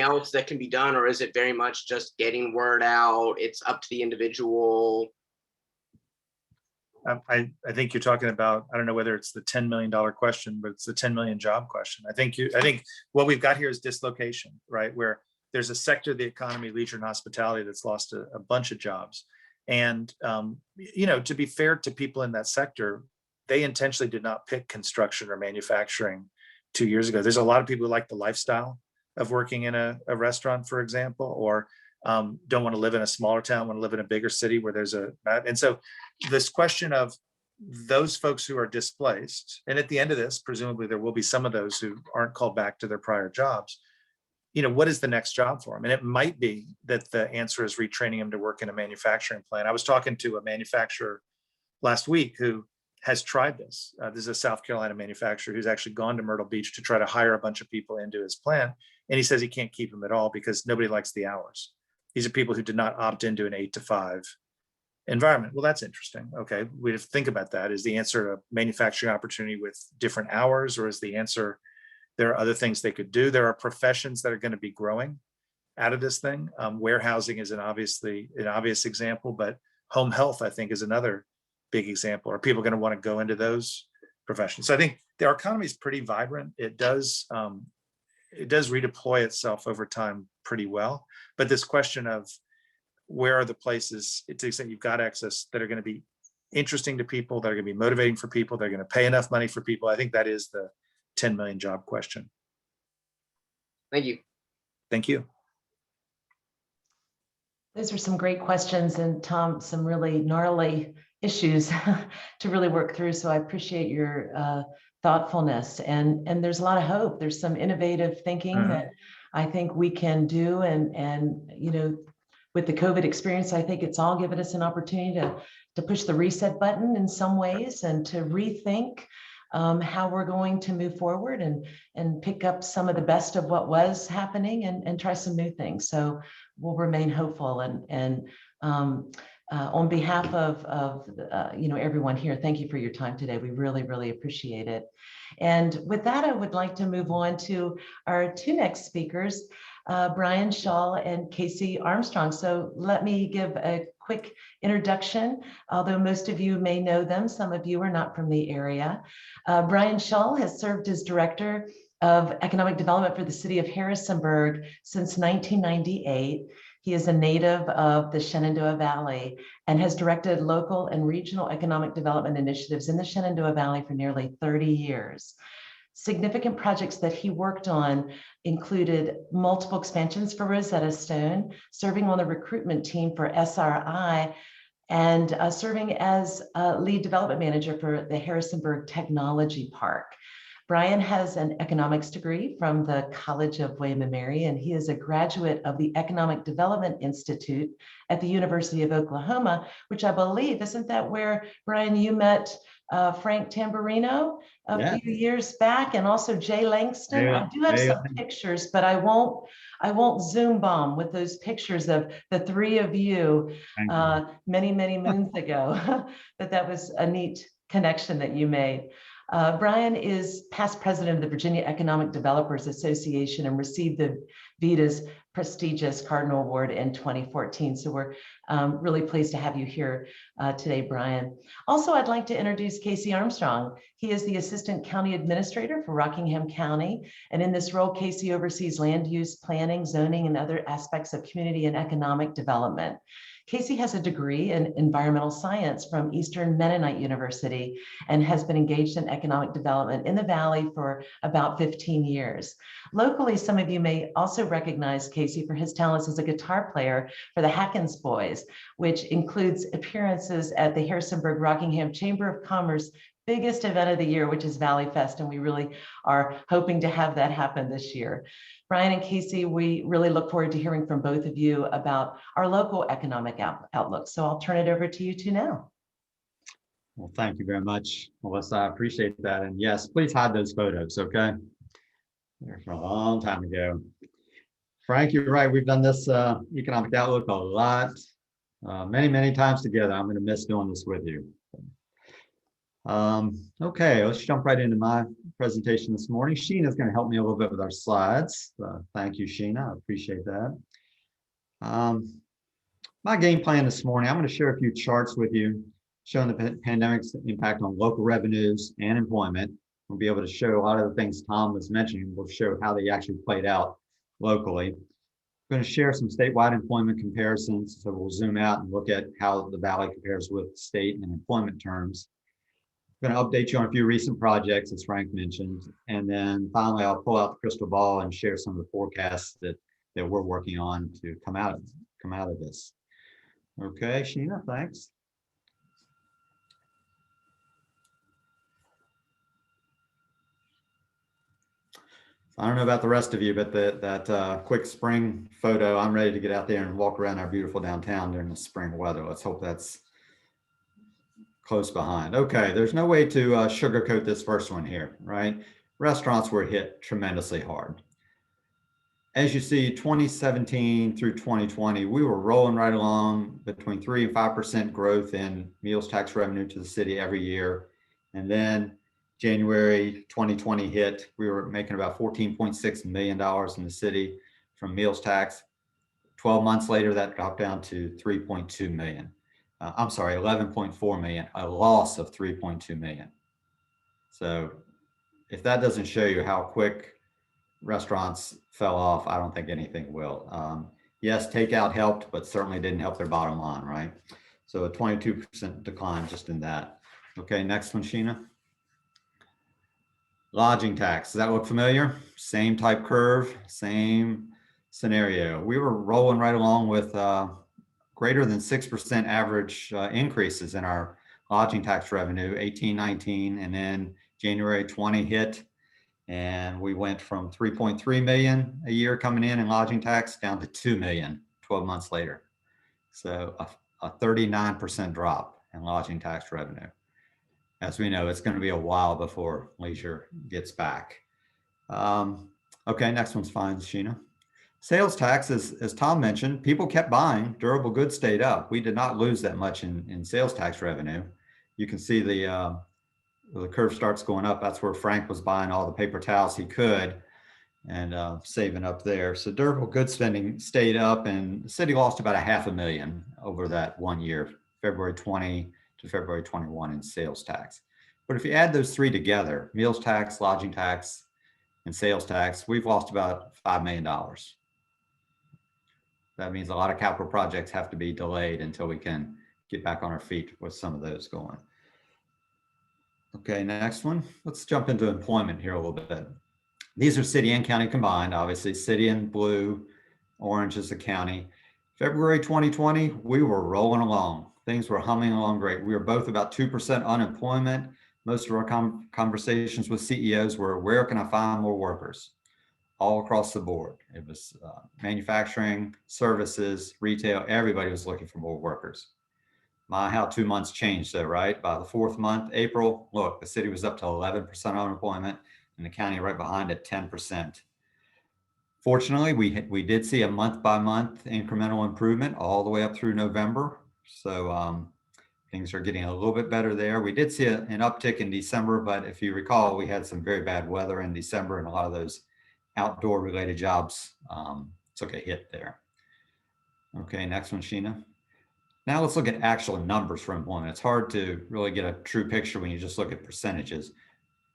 else that can be done, or is it very much just getting word out? It's up to the individual. I think you're talking about, I don't know whether it's the $10 million question, but it's the 10 million job question. I think what we've got here is dislocation, right? Where there's a sector of the economy, leisure and hospitality, that's lost a bunch of jobs. And, to be fair to people in that sector, they intentionally did not pick construction or manufacturing 2 years ago. There's a lot of people who like the lifestyle of working in a restaurant, for example, or don't want to live in a smaller town, want to live in a bigger city where there's and so this question of those folks who are displaced, and at the end of this, presumably there will be some of those who aren't called back to their prior jobs. What is the next job for them? And it might be that the answer is retraining them to work in a manufacturing plant. I was talking to a manufacturer last week who has tried this. This is a South Carolina manufacturer who's actually gone to Myrtle Beach to try to hire a bunch of people into his plant. And he says he can't keep them at all because nobody likes the hours. These are people who did not opt into an 8 to 5 environment. Well, that's interesting. Okay, we have to think about that. Is the answer a manufacturing opportunity with different hours, or is the answer there are other things they could do? There are professions that are going to be growing out of this thing. Warehousing is an obvious example, but home health, I think, is another big example. Are people going to want to go into those professions? So I think our economy is pretty vibrant. It does redeploy itself over time pretty well. But this question of where are the places, to the extent you've got access, that are going to be interesting to people, that are going to be motivating for people, they're going to pay enough money for people. I think that is the 10 million job question. Thank you. Thank you. Those are some great questions, and Tom, some really gnarly issues to really work through. So I appreciate your thoughtfulness, and there's a lot of hope. There's some innovative thinking that I think we can do, and with the COVID experience, I think it's all given us an opportunity to push the reset button in some ways and to rethink how we're going to move forward and pick up some of the best of what was happening and try some new things. So we'll remain hopeful, and on behalf of everyone here, thank you for your time today. We really, really appreciate it. And with that, I would like to move on to our two next speakers, Brian Shull and Casey Armstrong. So let me give a quick introduction, although most of you may know them, some of you are not from the area. Brian Shull has served as Director of Economic Development for the City of Harrisonburg since 1998. He is a native of the Shenandoah Valley and has directed local and regional economic development initiatives in the Shenandoah Valley for nearly 30 years. Significant projects that he worked on included multiple expansions for Rosetta Stone, serving on the recruitment team for SRI, and serving as lead development manager for the Harrisonburg Technology Park. Brian has an economics degree from the College of William and Mary, and he is a graduate of the Economic Development Institute at the University of Oklahoma, which I believe, isn't that where, Brian, you met Frank Tamburino a few years back, and also Jay Langston? I do have some pictures, but I won't Zoom bomb with those pictures of the three of you many, many moons ago. But that was a neat connection that you made. Brian is past president of the Virginia Economic Developers Association and received the VITA's prestigious Cardinal Award in 2014. So we're really pleased to have you here today, Brian. Also, I'd like to introduce Casey Armstrong. He is the Assistant County Administrator for Rockingham County. And in this role, Casey oversees land use, planning, zoning, and other aspects of community and economic development. Casey has a degree in environmental science from Eastern Mennonite University and has been engaged in economic development in the Valley for about 15 years. Locally, some of you may also recognize Casey for his talents as a guitar player for the Hackins Boys, which includes appearances at the Harrisonburg Rockingham Chamber of Commerce biggest event of the year, which is Valley Fest, and we really are hoping to have that happen this year. Brian and Casey, we really look forward to hearing from both of you about our local economic outlook. So I'll turn it over to you two now. Well, thank you very much, Melissa. I appreciate that. And yes, please hide those photos, okay? They're from a long time ago. Frank, you're right. We've done this economic outlook a lot, many, many times together. I'm going to miss doing this with you. Okay, let's jump right into my presentation this morning. Sheena is going to help me a little bit with our slides. Thank you, Sheena. I appreciate that. My game plan this morning, I'm going to share a few charts with you showing the pandemic's impact on local revenues and employment. We'll be able to show a lot of the things Tom was mentioning. We'll show how they actually played out locally. I'm going to share some statewide employment comparisons. So we'll zoom out and look at how the Valley compares with state and employment terms. I'm going to update you on a few recent projects, as Frank mentioned. And then finally, I'll pull out the crystal ball and share some of the forecasts that we're working on to come out of this. Okay, Sheena, thanks. I don't know about the rest of you, but that quick spring photo, I'm ready to get out there and walk around our beautiful downtown during the spring weather. Let's hope that's close behind. Okay, there's no way to sugarcoat this first one here, right? Restaurants were hit tremendously hard. As you see, 2017 through 2020, we were rolling right along between 3 and 5% growth in meals tax revenue to the city every year. And then January 2020 hit, we were making about $14.6 million in the city from meals tax. 12 months later, that dropped down to 3.2 million. I'm sorry, 11.4 million, a loss of 3.2 million. So if that doesn't show you how quick restaurants fell off, I don't think anything will. Yes, takeout helped, but certainly didn't help their bottom line, right? So a 22% decline just in that. Okay, next one, Sheena. Lodging tax, does that look familiar? Same type curve, same scenario. We were rolling right along with greater than 6% average increases in our lodging tax revenue, 18, 19, and then January 20 hit, and we went from 3.3 million a year coming in lodging tax down to 2 million 12 months later. So a 39% drop in lodging tax revenue. As we know, it's going to be a while before leisure gets back. Okay, next one's fine, Sheena. Sales tax, as Tom mentioned, people kept buying, durable goods stayed up. We did not lose that much in sales tax revenue. You can see the curve starts going up. That's where Frank was buying all the paper towels he could and saving up there. So durable goods spending stayed up, and the city lost about $500,000 over that 1 year, February 20 to February 21 in sales tax. But if you add those three together, meals tax, lodging tax, and sales tax, we've lost about $5 million. That means a lot of capital projects have to be delayed until we can get back on our feet with some of those going. Okay, next one. Let's jump into employment here a little bit. These are city and county combined, obviously. City in blue, orange is the county. February 2020, we were rolling along. things were humming along great. We were both about 2% unemployment. Most of our conversations with CEOs were, where can I find more workers? All across the board. It was manufacturing, services, retail, everybody was looking for more workers. My, how 2 months changed though, right? By the fourth month, April, look, the city was up to 11% unemployment and the county right behind at 10%. Fortunately, we did see a month by month incremental improvement all the way up through November. So things are getting a little bit better there. We did see an uptick in December, but if you recall, we had some very bad weather in December and a lot of those outdoor related jobs took a hit there. Okay, next one, Sheena. Now let's look at actual numbers for employment. It's hard to really get a true picture when you just look at percentages.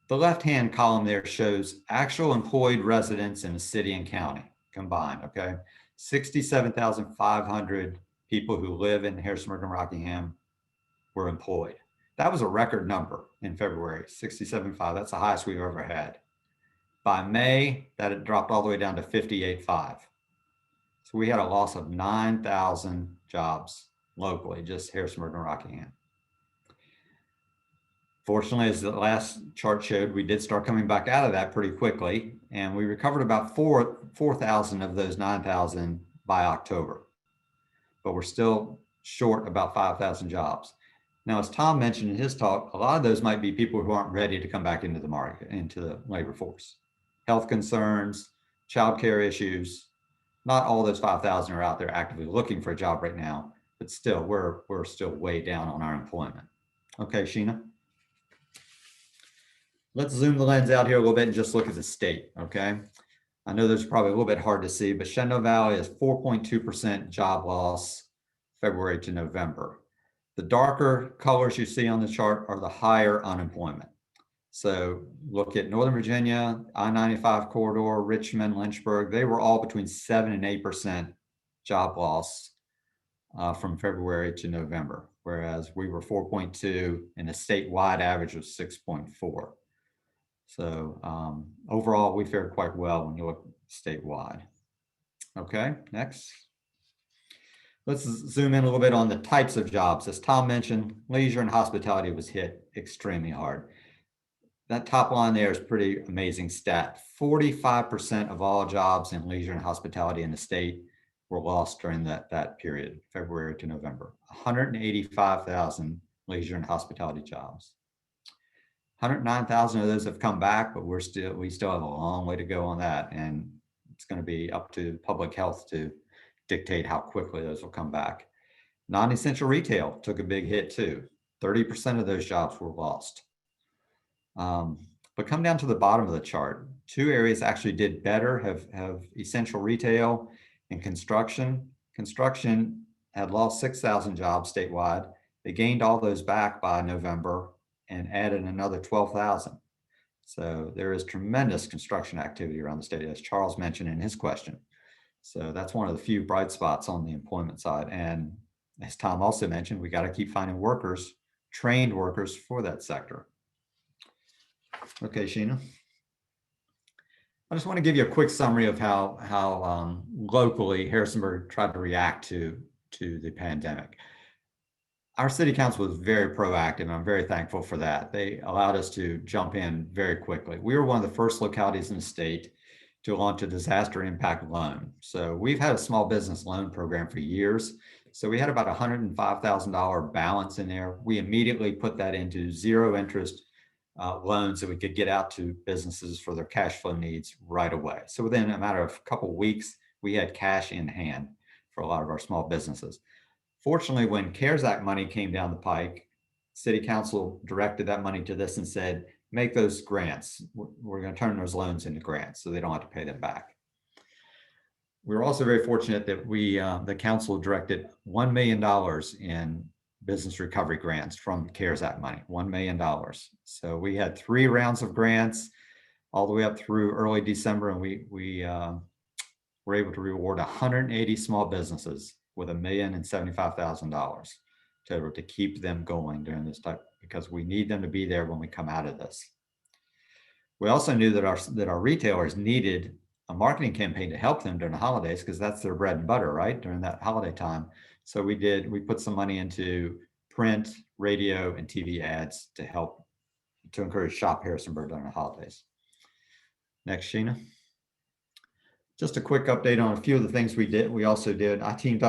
The left-hand column there shows actual employed residents in the city and county combined, okay? 67,500 people who live in Harrisonburg and Rockingham were employed. That was a record number in February, 67,500. That's the highest we've ever had. By May, that had dropped all the way down to 58,500. So we had a loss of 9,000 jobs locally, just Harrisonburg and Rockingham. Fortunately, as the last chart showed, we did start coming back out of that pretty quickly, and we recovered about 4,000 of those 9,000 by October. But we're still short about 5,000 jobs. Now, as Tom mentioned in his talk, a lot of those might be people who aren't ready to come back into the market, into the labor force. Health concerns, childcare issues. Not all those 5,000 are out there actively looking for a job right now, but still, we're still way down on our employment. Okay, Sheena. Let's zoom the lens out here a little bit and just look at the state, okay? I know there's probably a little bit hard to see, but Shenandoah Valley is 4.2% job loss February to November. The darker colors you see on the chart are the higher unemployment. So look at Northern Virginia, I-95 corridor, Richmond, Lynchburg, they were all between 7 and 8% job loss from February to November, whereas we were 4.2 and the statewide average was 6.4. So overall, we fared quite well when you look statewide. Okay, next. Let's zoom in a little bit on the types of jobs. As Tom mentioned, leisure and hospitality was hit extremely hard. That top line there is pretty amazing stat. 45% of all jobs in leisure and hospitality in the state were lost during that period, February to November. 185,000 leisure and hospitality jobs. 109,000 of those have come back, but we still have a long way to go on that. And it's going to be up to public health to dictate how quickly those will come back. Non-essential retail took a big hit too. 30% of those jobs were lost. But come down to the bottom of the chart. Two areas actually did better, have essential retail and construction. Construction had lost 6,000 jobs statewide. They gained all those back by November and added another 12,000. So there is tremendous construction activity around the state, as Charles mentioned in his question. So that's one of the few bright spots on the employment side. And as Tom also mentioned, we got to keep finding workers, trained workers for that sector. Okay, Sheena. I just want to give you a quick summary of how locally Harrisonburg tried to react to the pandemic. Our city council was very proactive, and I'm very thankful for that. They allowed us to jump in very quickly. We were one of the first localities in the state to launch a disaster impact loan. So we've had a small business loan program for years. So we had about $105,000 balance in there. We immediately put that into zero interest loans that we could get out to businesses for their cash flow needs right away. So within a matter of a couple of weeks, we had cash in hand for a lot of our small businesses. Fortunately, when CARES Act money came down the pike, City Council directed that money to this and said, make those grants. We're going to turn those loans into grants so they don't have to pay them back. We were also very fortunate that the council directed $1 million in business recovery grants from CARES Act money, $1 million. So we had 3 rounds of grants all the way up through early December, and we were able to reward 180 small businesses with $1,075,000 to keep them going during this time, because we need them to be there when we come out of this. We also knew that our retailers needed a marketing campaign to help them during the holidays, because that's their bread and butter, right? During that holiday time. So we put some money into print, radio, and TV ads to help to encourage shop Harrisonburg during the holidays. Next, Sheena. Just a quick update on a few of the things we did. We also did, we teamed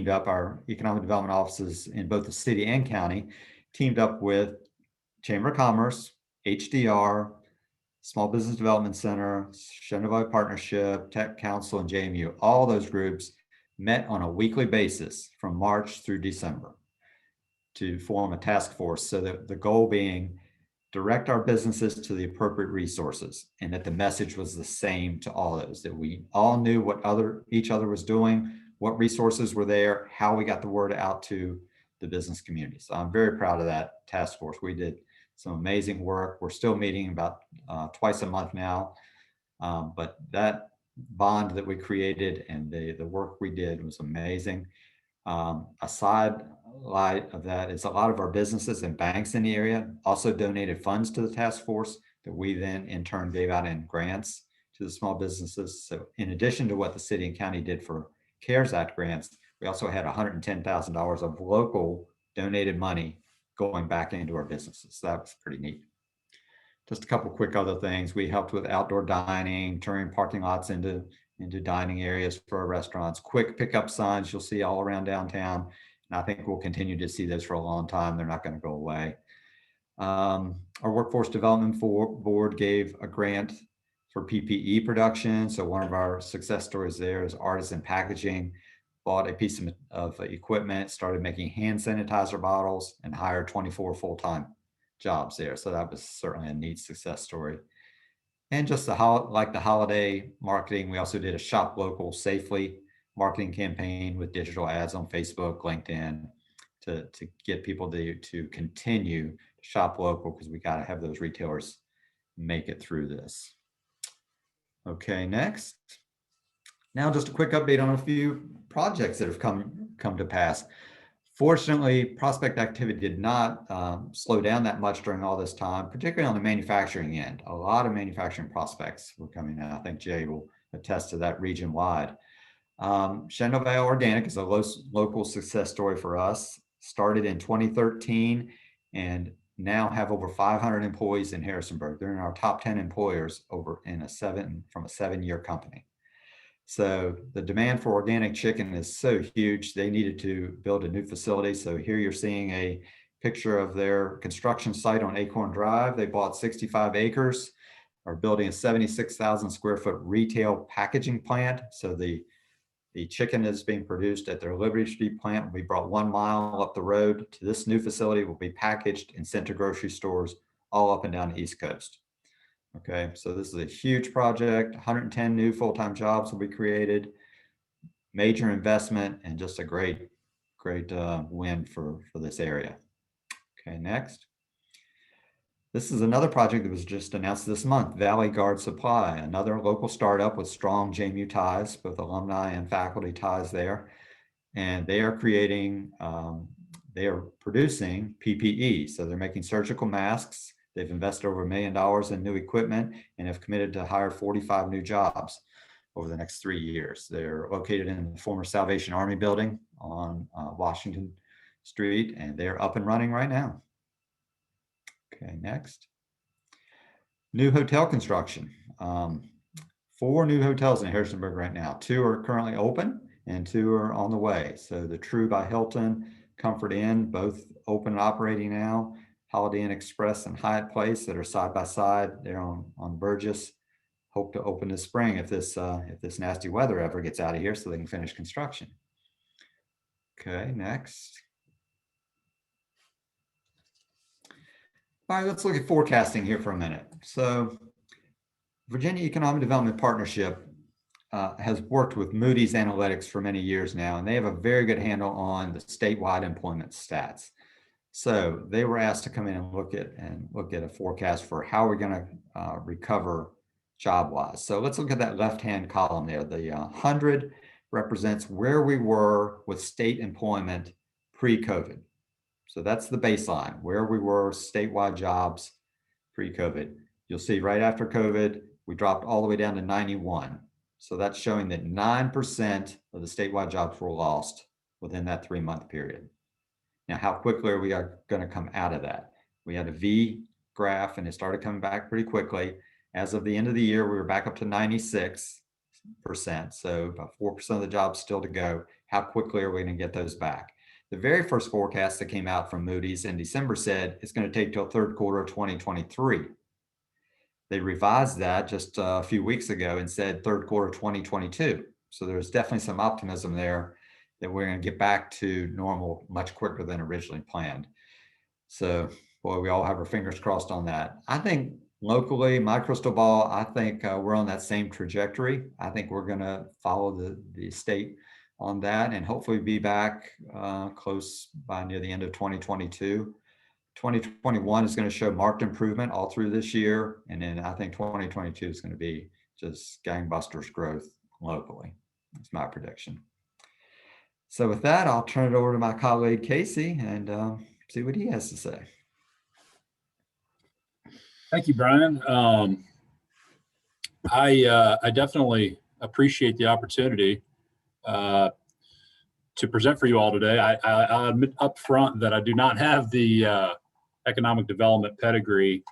up our economic development offices in both the city and county, teamed up with Chamber of Commerce, HDR, Small Business Development Center, Shenandoah Partnership, Tech Council, and JMU. All those groups met on a weekly basis from March through December to form a task force. So that the goal being direct our businesses to the appropriate resources, and that the message was the same to all those, that we all knew what each other was doing, what resources were there, how we got the word out to the business community. So I'm very proud of that task force. We did some amazing work. We're still meeting about twice a month now, but that bond that we created and the work we did was amazing. A side light of that is a lot of our businesses and banks in the area also donated funds to the task force that we then in turn gave out in grants to the small businesses. So in addition to what the city and county did for CARES Act grants, we also had $110,000 of local donated money going back into our businesses. So that was pretty neat. Just a couple quick other things. We helped with outdoor dining, turning parking lots into dining areas for our restaurants, quick pickup signs you'll see all around downtown. And I think we'll continue to see those for a long time. They're not going to go away. Our Workforce Development Board gave a grant for PPE production. So one of our success stories there is Artisan Packaging bought a piece of equipment, started making hand sanitizer bottles, and hired 24 full-time jobs there. So that was certainly a neat success story. And just like the holiday marketing, we also did a Shop Local Safely marketing campaign with digital ads on Facebook, LinkedIn, to get people to continue to shop local, because we got to have those retailers make it through this. Okay, next. Now just a quick update on a few projects that have come to pass. Fortunately, prospect activity did not slow down that much during all this time, particularly on the manufacturing end. A lot of manufacturing prospects were coming in. I think Jay will attest to that region-wide. Shenandoah Valley Organic is a local success story for us. Started in 2013 and now have over 500 employees in Harrisonburg. They're in our top 10 employers from a 7-year company. So the demand for organic chicken is so huge, they needed to build a new facility. So here you're seeing a picture of their construction site on Acorn Drive. They bought 65 acres, are building a 76,000 square foot retail packaging plant. So the chicken is being produced at their Liberty Street plant. We brought 1 mile up the road to this new facility, will be packaged and sent to grocery stores all up and down the East Coast. Okay, so this is a huge project. 110 new full-time jobs will be created, major investment, and just a great win for this area. Okay, next. This is another project that was just announced this month, Valley Guard Supply, another local startup with strong JMU ties, both alumni and faculty ties there. And they are producing PPE. So they're making surgical masks. They've invested over $1 million in new equipment and have committed to hire 45 new jobs over the next 3 years. They're located in the former Salvation Army building on Washington Street, and they're up and running right now. Okay, next. New hotel construction. 4 new hotels in Harrisonburg right now. 2 are currently open and 2 are on the way. So the True by Hilton, Comfort Inn, both open and operating now. Holiday Inn Express and Hyatt Place that are side by side. They're on Burgess. Hope to open this spring if this nasty weather ever gets out of here, so they can finish construction. Okay, next. All right, let's look at forecasting here for a minute. So Virginia Economic Development Partnership has worked with Moody's Analytics for many years now, and they have a very good handle on the statewide employment stats. So they were asked to come in and look at a forecast for how we're going to recover job-wise. So let's look at that left-hand column there. The 100 represents where we were with state employment pre-COVID. So that's the baseline, where we were statewide jobs pre-COVID. You'll see right after COVID, we dropped all the way down to 91. So that's showing that 9% of the statewide jobs were lost within that 3-month period. Now, how quickly are we going to come out of that? We had a V graph and it started coming back pretty quickly. As of the end of the year, we were back up to 96%. So about 4% of the jobs still to go. How quickly are we going to get those back? The very first forecast that came out from Moody's in December said it's going to take till third quarter of 2023. They revised that just a few weeks ago and said third quarter 2022. So there's definitely some optimism there that we're going to get back to normal much quicker than originally planned. So, boy, we all have our fingers crossed on that. I think locally, my crystal ball, I think we're on that same trajectory. I think we're going to follow the state on that and hopefully be back close by near the end of 2022. 2021 is going to show marked improvement all through this year. And then I think 2022 is going to be just gangbusters growth locally. That's my prediction. So with that, I'll turn it over to my colleague, Casey, and see what he has to say. Thank you, Brian. I definitely appreciate the opportunity to present for you all today. I'll admit up front that I do not have the economic development pedigree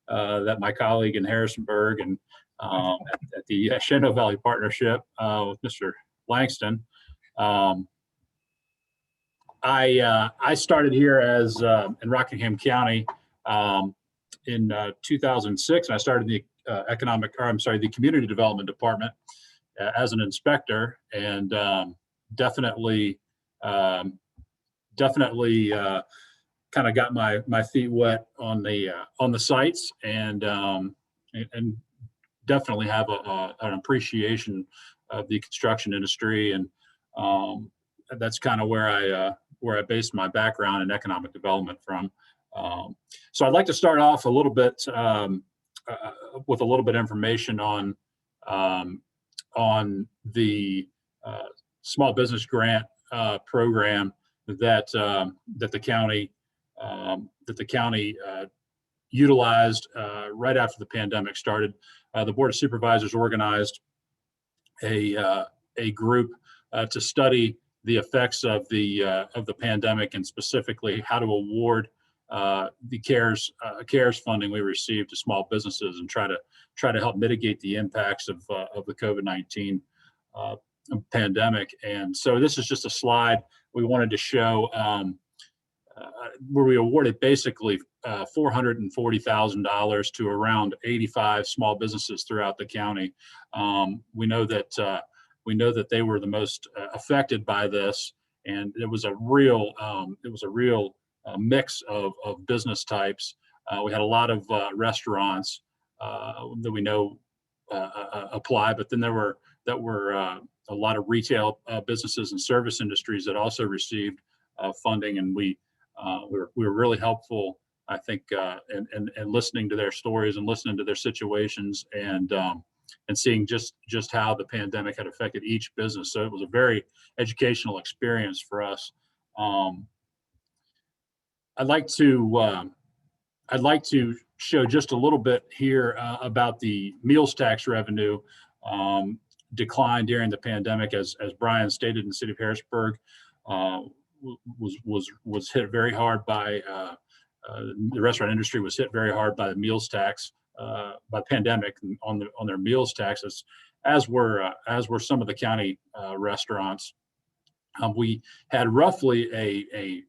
that my colleague in Harrisonburg and at the Shenandoah Valley Partnership with Mr. Langston. I started here as in Rockingham County in 2006, and I started the the Community Development Department as an inspector, and definitely kind of got my feet wet on the sites, and definitely have an appreciation of the construction industry, and that's kind of where I based my background in economic development from. So I'd like to start off a little bit with a little bit of information on the small business grant program that the county utilized right after the pandemic started. The Board of Supervisors organized a group to study the effects of the pandemic, and specifically how to award the CARES funding we received to small businesses, and try to help mitigate the impacts of the COVID-19 pandemic. And so this is just a slide we wanted to show where we awarded basically $440,000 to around 85 small businesses throughout the county. We know that they were the most affected by this, and it was a real mix of business types. We had a lot of restaurants that we know apply, but then there were a lot of retail businesses and service industries that also received funding, and we were really helpful, I think, in listening to their stories and listening to their situations, and seeing just how the pandemic had affected each business. So it was a very educational experience for us. I'd like to show just a little bit here about the meals tax revenue decline during the pandemic. As Brian stated, in the city of Harrisonburg was hit very hard by the restaurant industry was hit very hard by the meals tax, by the pandemic on their meals taxes, as were some of the county restaurants. We had roughly a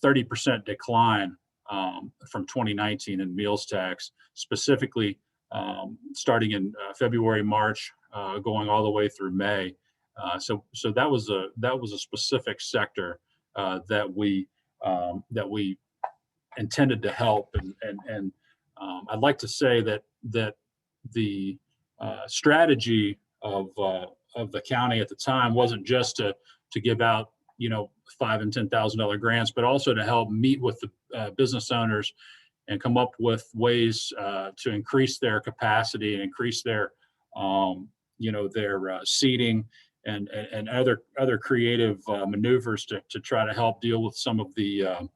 30% decline from 2019 in meals tax, specifically starting in February, March, going all the way through May. So that was a specific sector that we intended to help, and I'd like to say that the strategy of the county at the time wasn't just to give out $5,000 and $10,000 grants, but also to help meet with the business owners and come up with ways to increase their capacity and increase their seating and other creative maneuvers to try to help deal with some of the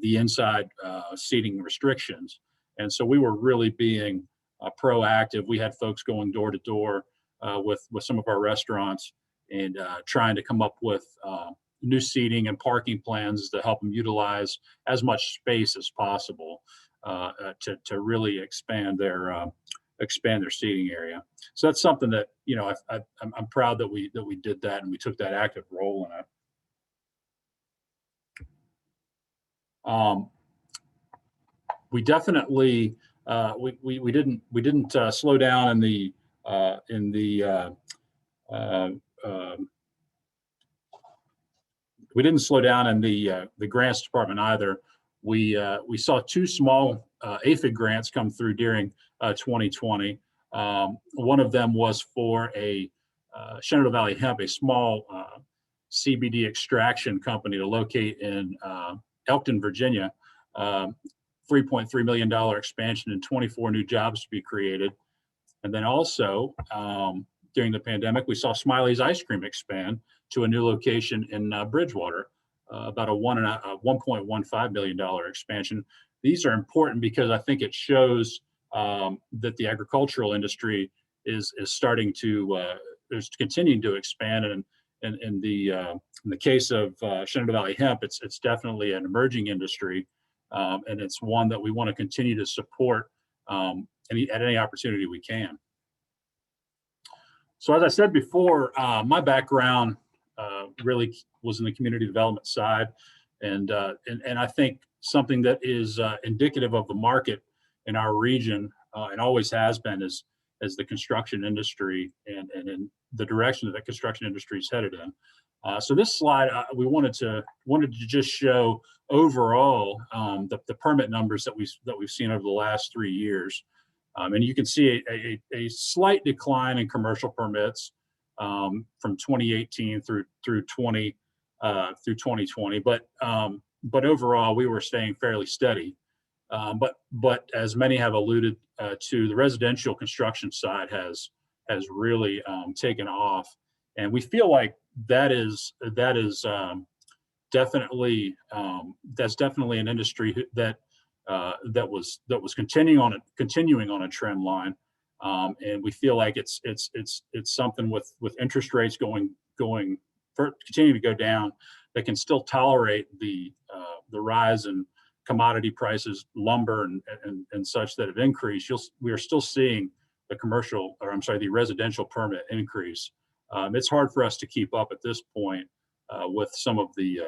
inside seating restrictions. And so we were really being proactive. We had folks going door to door, with some of our restaurants and trying to come up with new seating and parking plans to help them utilize as much space as possible to really expand their seating area. So that's something that, you know, I'm proud that we did that and we took that active role in it. We definitely we didn't slow down in the we didn't slow down in the grants department either. We saw two small APHID grants come through during 2020. One of them was for a Shenandoah Valley Hemp, a small CBD extraction company to locate in Elkton, Virginia. $3.3 million expansion and 24 new jobs to be created. And then also during the pandemic, we saw Smiley's Ice Cream expand to a new location in Bridgewater, about a $1.15 million expansion. These are important because I think it shows that the agricultural industry is starting to is continuing to expand. And in the case of Shenandoah Valley Hemp, it's definitely an emerging industry, and it's one that we want to continue to support at any opportunity we can. So as I said before, my background really was in the community development side, and I think something that is indicative of the market in our region and always has been is the construction industry and in the direction that the construction industry is headed in. So this slide, we wanted to just show overall the permit numbers that we've seen over the last 3 years. And you can see a slight decline in commercial permits from 2018 through 2020. But overall, we were staying fairly steady. But as many have alluded to, the residential construction side has really taken off, and we feel like that is definitely an industry that was continuing on a trend line, and we feel like it's something with interest rates continuing to go down, that can still tolerate the rise in commodity prices, lumber and such that have increased. We are still seeing the residential permit increase. It's hard for us to keep up at this point with some of the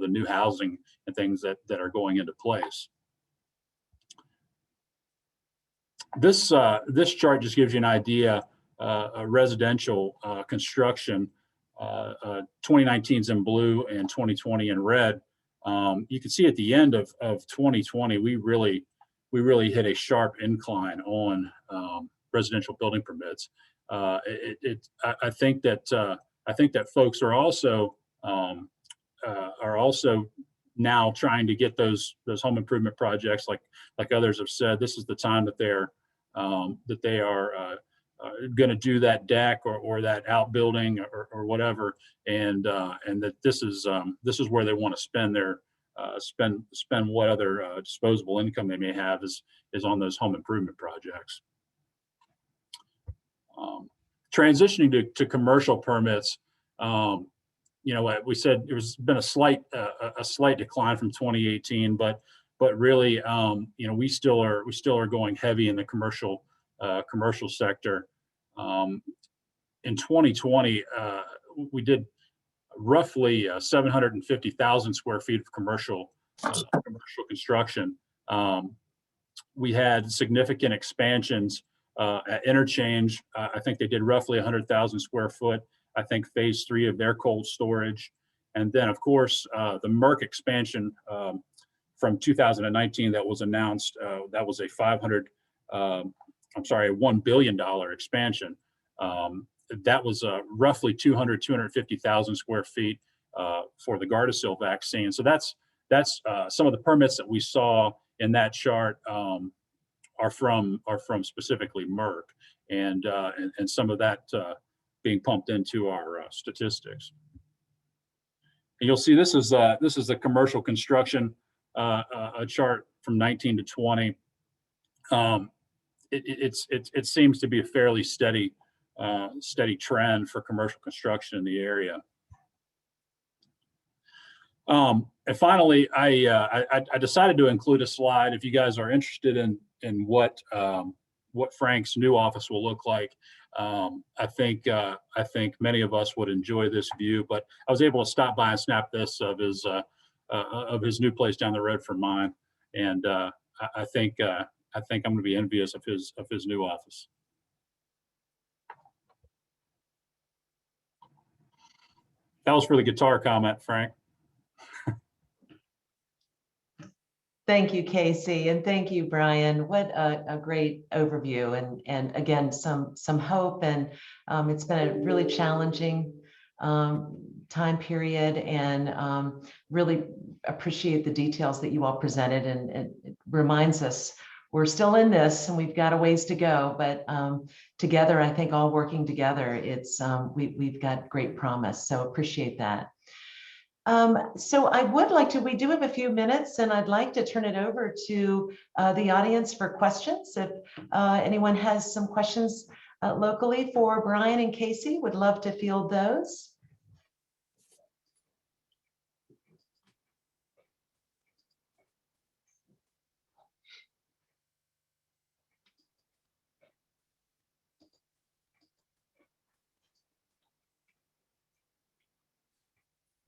new housing and things that are going into place. This chart just gives you an idea of residential construction. 2019 is in blue and 2020 in red. You can see at the end of 2020, we really hit a sharp incline on residential building permits. I think that folks are also now trying to get those home improvement projects, like others have said. This is the time that they are going to do that deck or that outbuilding or whatever, and that this is where they want to spend their spend what other disposable income they may have is on those home improvement projects. Transitioning to commercial permits, we said there's been a slight decline from 2018, but really, we still are going heavy in the commercial sector. In 2020, we did roughly 750,000 square feet of commercial construction. We had significant expansions at Interchange. I think they did roughly 100,000 square foot. I think phase 3 of their cold storage. And then of course, the Merck expansion from 2019 that was announced, that was a $1 billion expansion. That was roughly 250,000 square feet for the Gardasil vaccine. So that's some of the permits that we saw in that chart are from specifically Merck, and some of that being pumped into our statistics. And you'll see this is the commercial construction a chart from 19 to 20. It seems to be a fairly steady steady trend for commercial construction in the area. And finally, I decided to include a slide if you guys are interested in what Frank's new office will look like. I think many of us would enjoy this view, but I was able to stop by and snap this of his new place down the road from mine, and I think I'm going to be envious of his new office. That was for the guitar comment, Frank. Thank you, Casey, and thank you, Brian. What a great overview, and again, some hope. And it's been a really challenging time period, and really appreciate the details that you all presented. And it reminds us we're still in this, and we've got a ways to go. But together, I think all working together, it's we've got great promise. So appreciate that. So I would like to, we do have a few minutes, and I'd like to turn it over to the audience for questions. If anyone has some questions locally for Brian and Casey, would love to field those.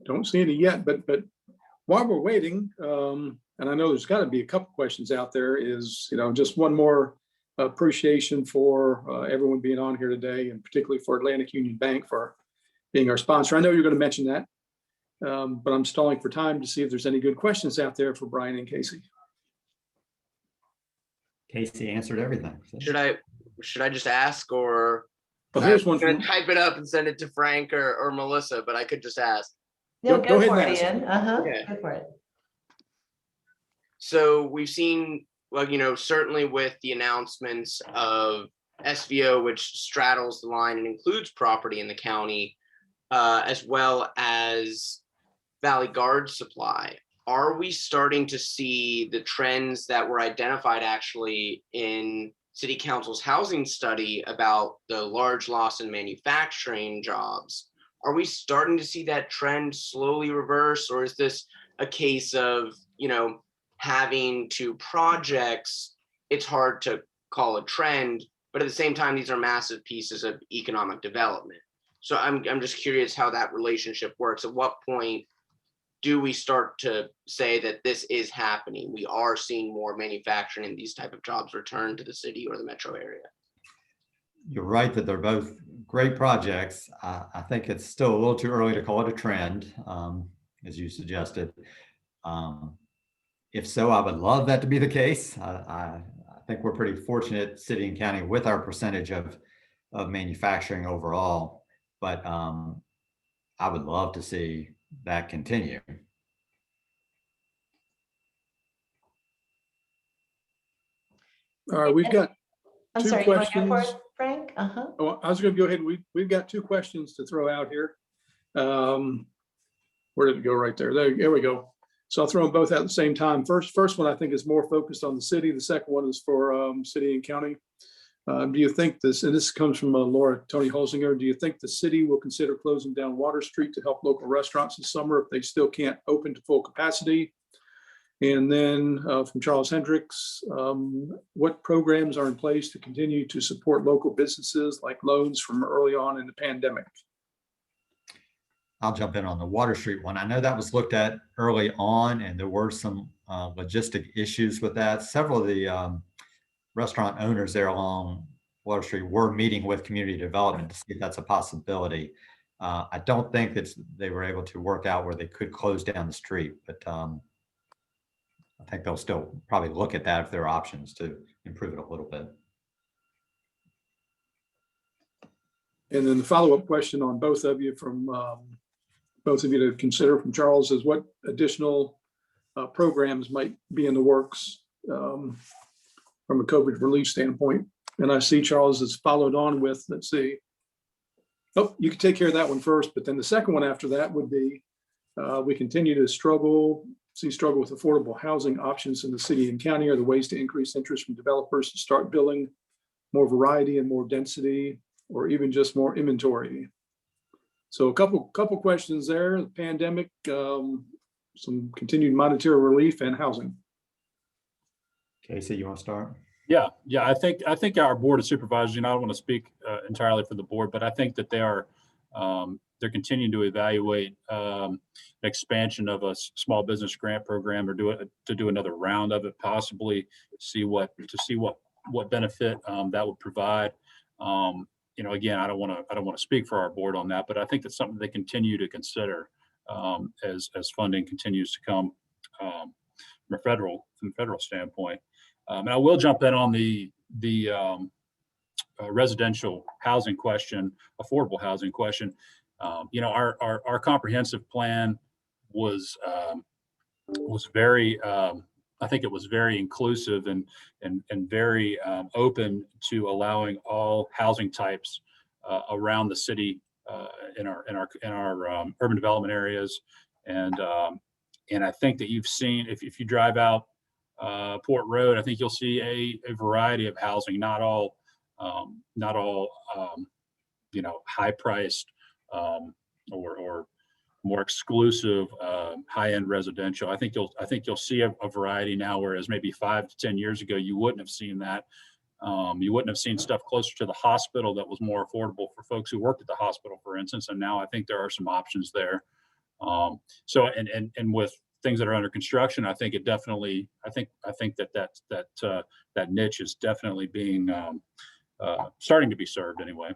Don't see any yet, but while we're waiting, and I know there's got to be a couple questions out there, is, you know, just one more appreciation for everyone being on here today, and particularly for Atlantic Union Bank for being our sponsor. I know you're going to mention that, but I'm stalling for time to see if there's any good questions out there for Brian and Casey. Casey answered everything. Should I just ask, or Well, here's I'm one gonna from, type it up and send it to Frank or Melissa, but I could just ask. No, Go ahead for and it, ask. Ian. Okay. Go for it. So we've seen, well, you know, certainly with the announcements of SVO, which straddles the line and includes property in the county, as well as Valley Guard Supply, are we starting to see the trends that were identified actually in City Council's housing study about the large loss in manufacturing jobs? Are we starting to see that trend slowly reverse, or is this a case of, you know, having two projects, it's hard to call a trend, but at the same time, these are massive pieces of economic development. So I'm just curious how that relationship works. At what point do we start to say that this is happening? We are seeing more manufacturing and these type of jobs return to the city or the metro area. You're right that they're both great projects. I think it's still a little too early to call it a trend, as you suggested. If so, I would love that to be the case. I think we're pretty fortunate, city and county, with our percentage of manufacturing overall. But I would love to see that continue. all right, we've got I'm two sorry, you want to go for questions. it, Frank? Oh, I was going to go ahead. We've got two questions to throw out here. Where did it go? Right there. There we go. So I'll throw them both out at the same time. First one I think is more focused on the city. The second one is for city and county. Do you think this, and this comes from Laura Tony Holzinger, do you think the city will consider closing down Water Street to help local restaurants this summer if they still can't open to full capacity? And then from Charles Hendricks, what programs are in place to continue to support local businesses like loans from early on in the pandemic? I'll jump in on the Water Street one. I know that was looked at early on, and there were some logistic issues with that. Several of the restaurant owners there along Water Street were meeting with community development to see if that's a possibility. I don't think that they were able to work out where they could close down the street, but I think they'll still probably look at that if there are options to improve it a little bit. And then the follow-up question on both of you from both of you to consider from Charles is what additional programs might be in the works from a COVID relief standpoint. And I see Charles has followed on with, let's see. Oh, you can take care of that one first, but then the second one after that would be, we continue to struggle with affordable housing options in the city and county. Are the ways to increase interest from developers to start building more variety and more density or even just more inventory? So a couple questions there. The pandemic, some continued monetary relief, and housing. Casey, you want to start? Yeah, I think our board of supervisors, I don't want to speak entirely for the board, but I think that they're continuing to evaluate expansion of a small business grant program, or to do another round of it, possibly see what benefit that would provide. Again, I don't want to speak for our board on that, but I think that's something they continue to consider as funding continues to come from a federal standpoint. And I will jump in on the residential housing question, affordable housing question. Our comprehensive plan was very, I think it was very inclusive and very open to allowing all housing types around the city in our urban development areas. And I think that you've seen, if you drive out Port Road, I think you'll see a variety of housing, not all high priced or more exclusive high-end residential. I think you'll see a variety now, whereas maybe 5 to 10 years ago you wouldn't have seen that. You wouldn't have seen stuff closer to the hospital that was more affordable for folks who worked at the hospital, for instance. And now I think there are some options there. So with things that are under construction, I think it definitely, I think that niche is definitely being starting to be served anyway.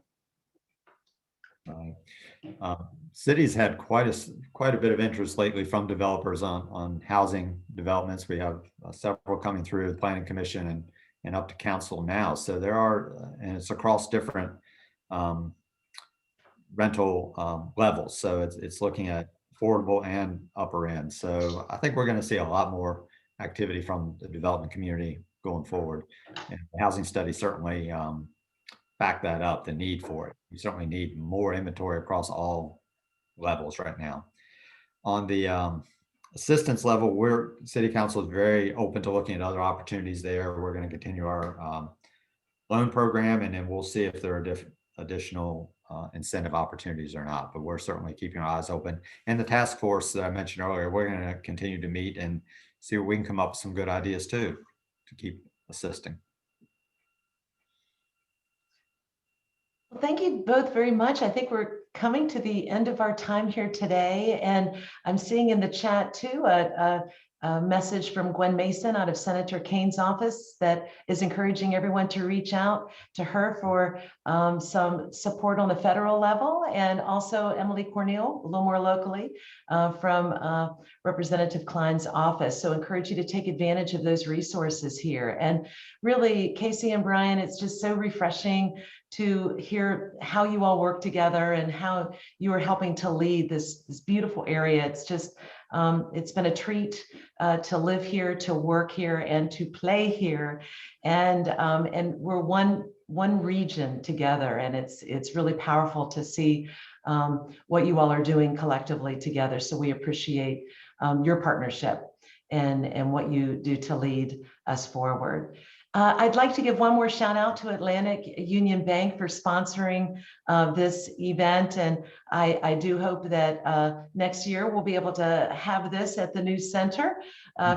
Cities had quite a bit of interest lately from developers on housing developments. We have several coming through the Planning Commission and up to council now. So there are, and it's across different rental levels. So it's looking at affordable and upper end. So I think we're going to see a lot more activity from the development community going forward. And the housing study certainly back that up, the need for it. You certainly need more inventory across all levels right now. On the assistance level, City Council is very open to looking at other opportunities there. We're going to continue our loan program, and then we'll see if there are additional incentive opportunities or not, but we're certainly keeping our eyes open. And the task force that I mentioned earlier, we're going to continue to meet and see if we can come up with some good ideas too, to keep assisting. Well, thank you both very much. I think we're coming to the end of our time here today, and I'm seeing in the chat too a message from Gwen Mason out of Senator Kane's office that is encouraging everyone to reach out to her for some support on the federal level, and also Emily Cornell, a little more locally, from Representative Klein's office. So encourage you to take advantage of those resources here. And really, Casey and Brian, it's just so refreshing to hear how you all work together and how you are helping to lead this beautiful area. It's just, it's been a treat to live here, to work here, and to play here. And we're one region together, and it's really powerful to see what you all are doing collectively together. So we appreciate your partnership and what you do to lead us forward. I'd like to give one more shout out to Atlantic Union Bank for sponsoring this event. And I do hope that next year we'll be able to have this at the new center.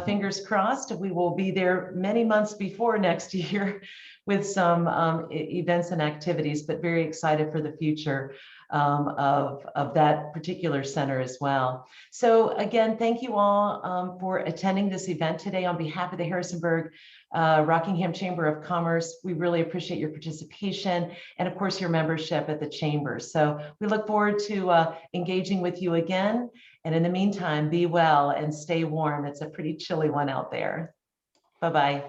Fingers crossed. We will be there many months before next year with some events and activities, but very excited for the future of that particular center as well. So again, thank you all for attending this event today on behalf of the Harrisonburg Rockingham Chamber of Commerce. We really appreciate your participation and of course your membership at the Chamber. So we look forward to engaging with you again. And in the meantime, be well and stay warm. It's a pretty chilly one out there. Bye-bye.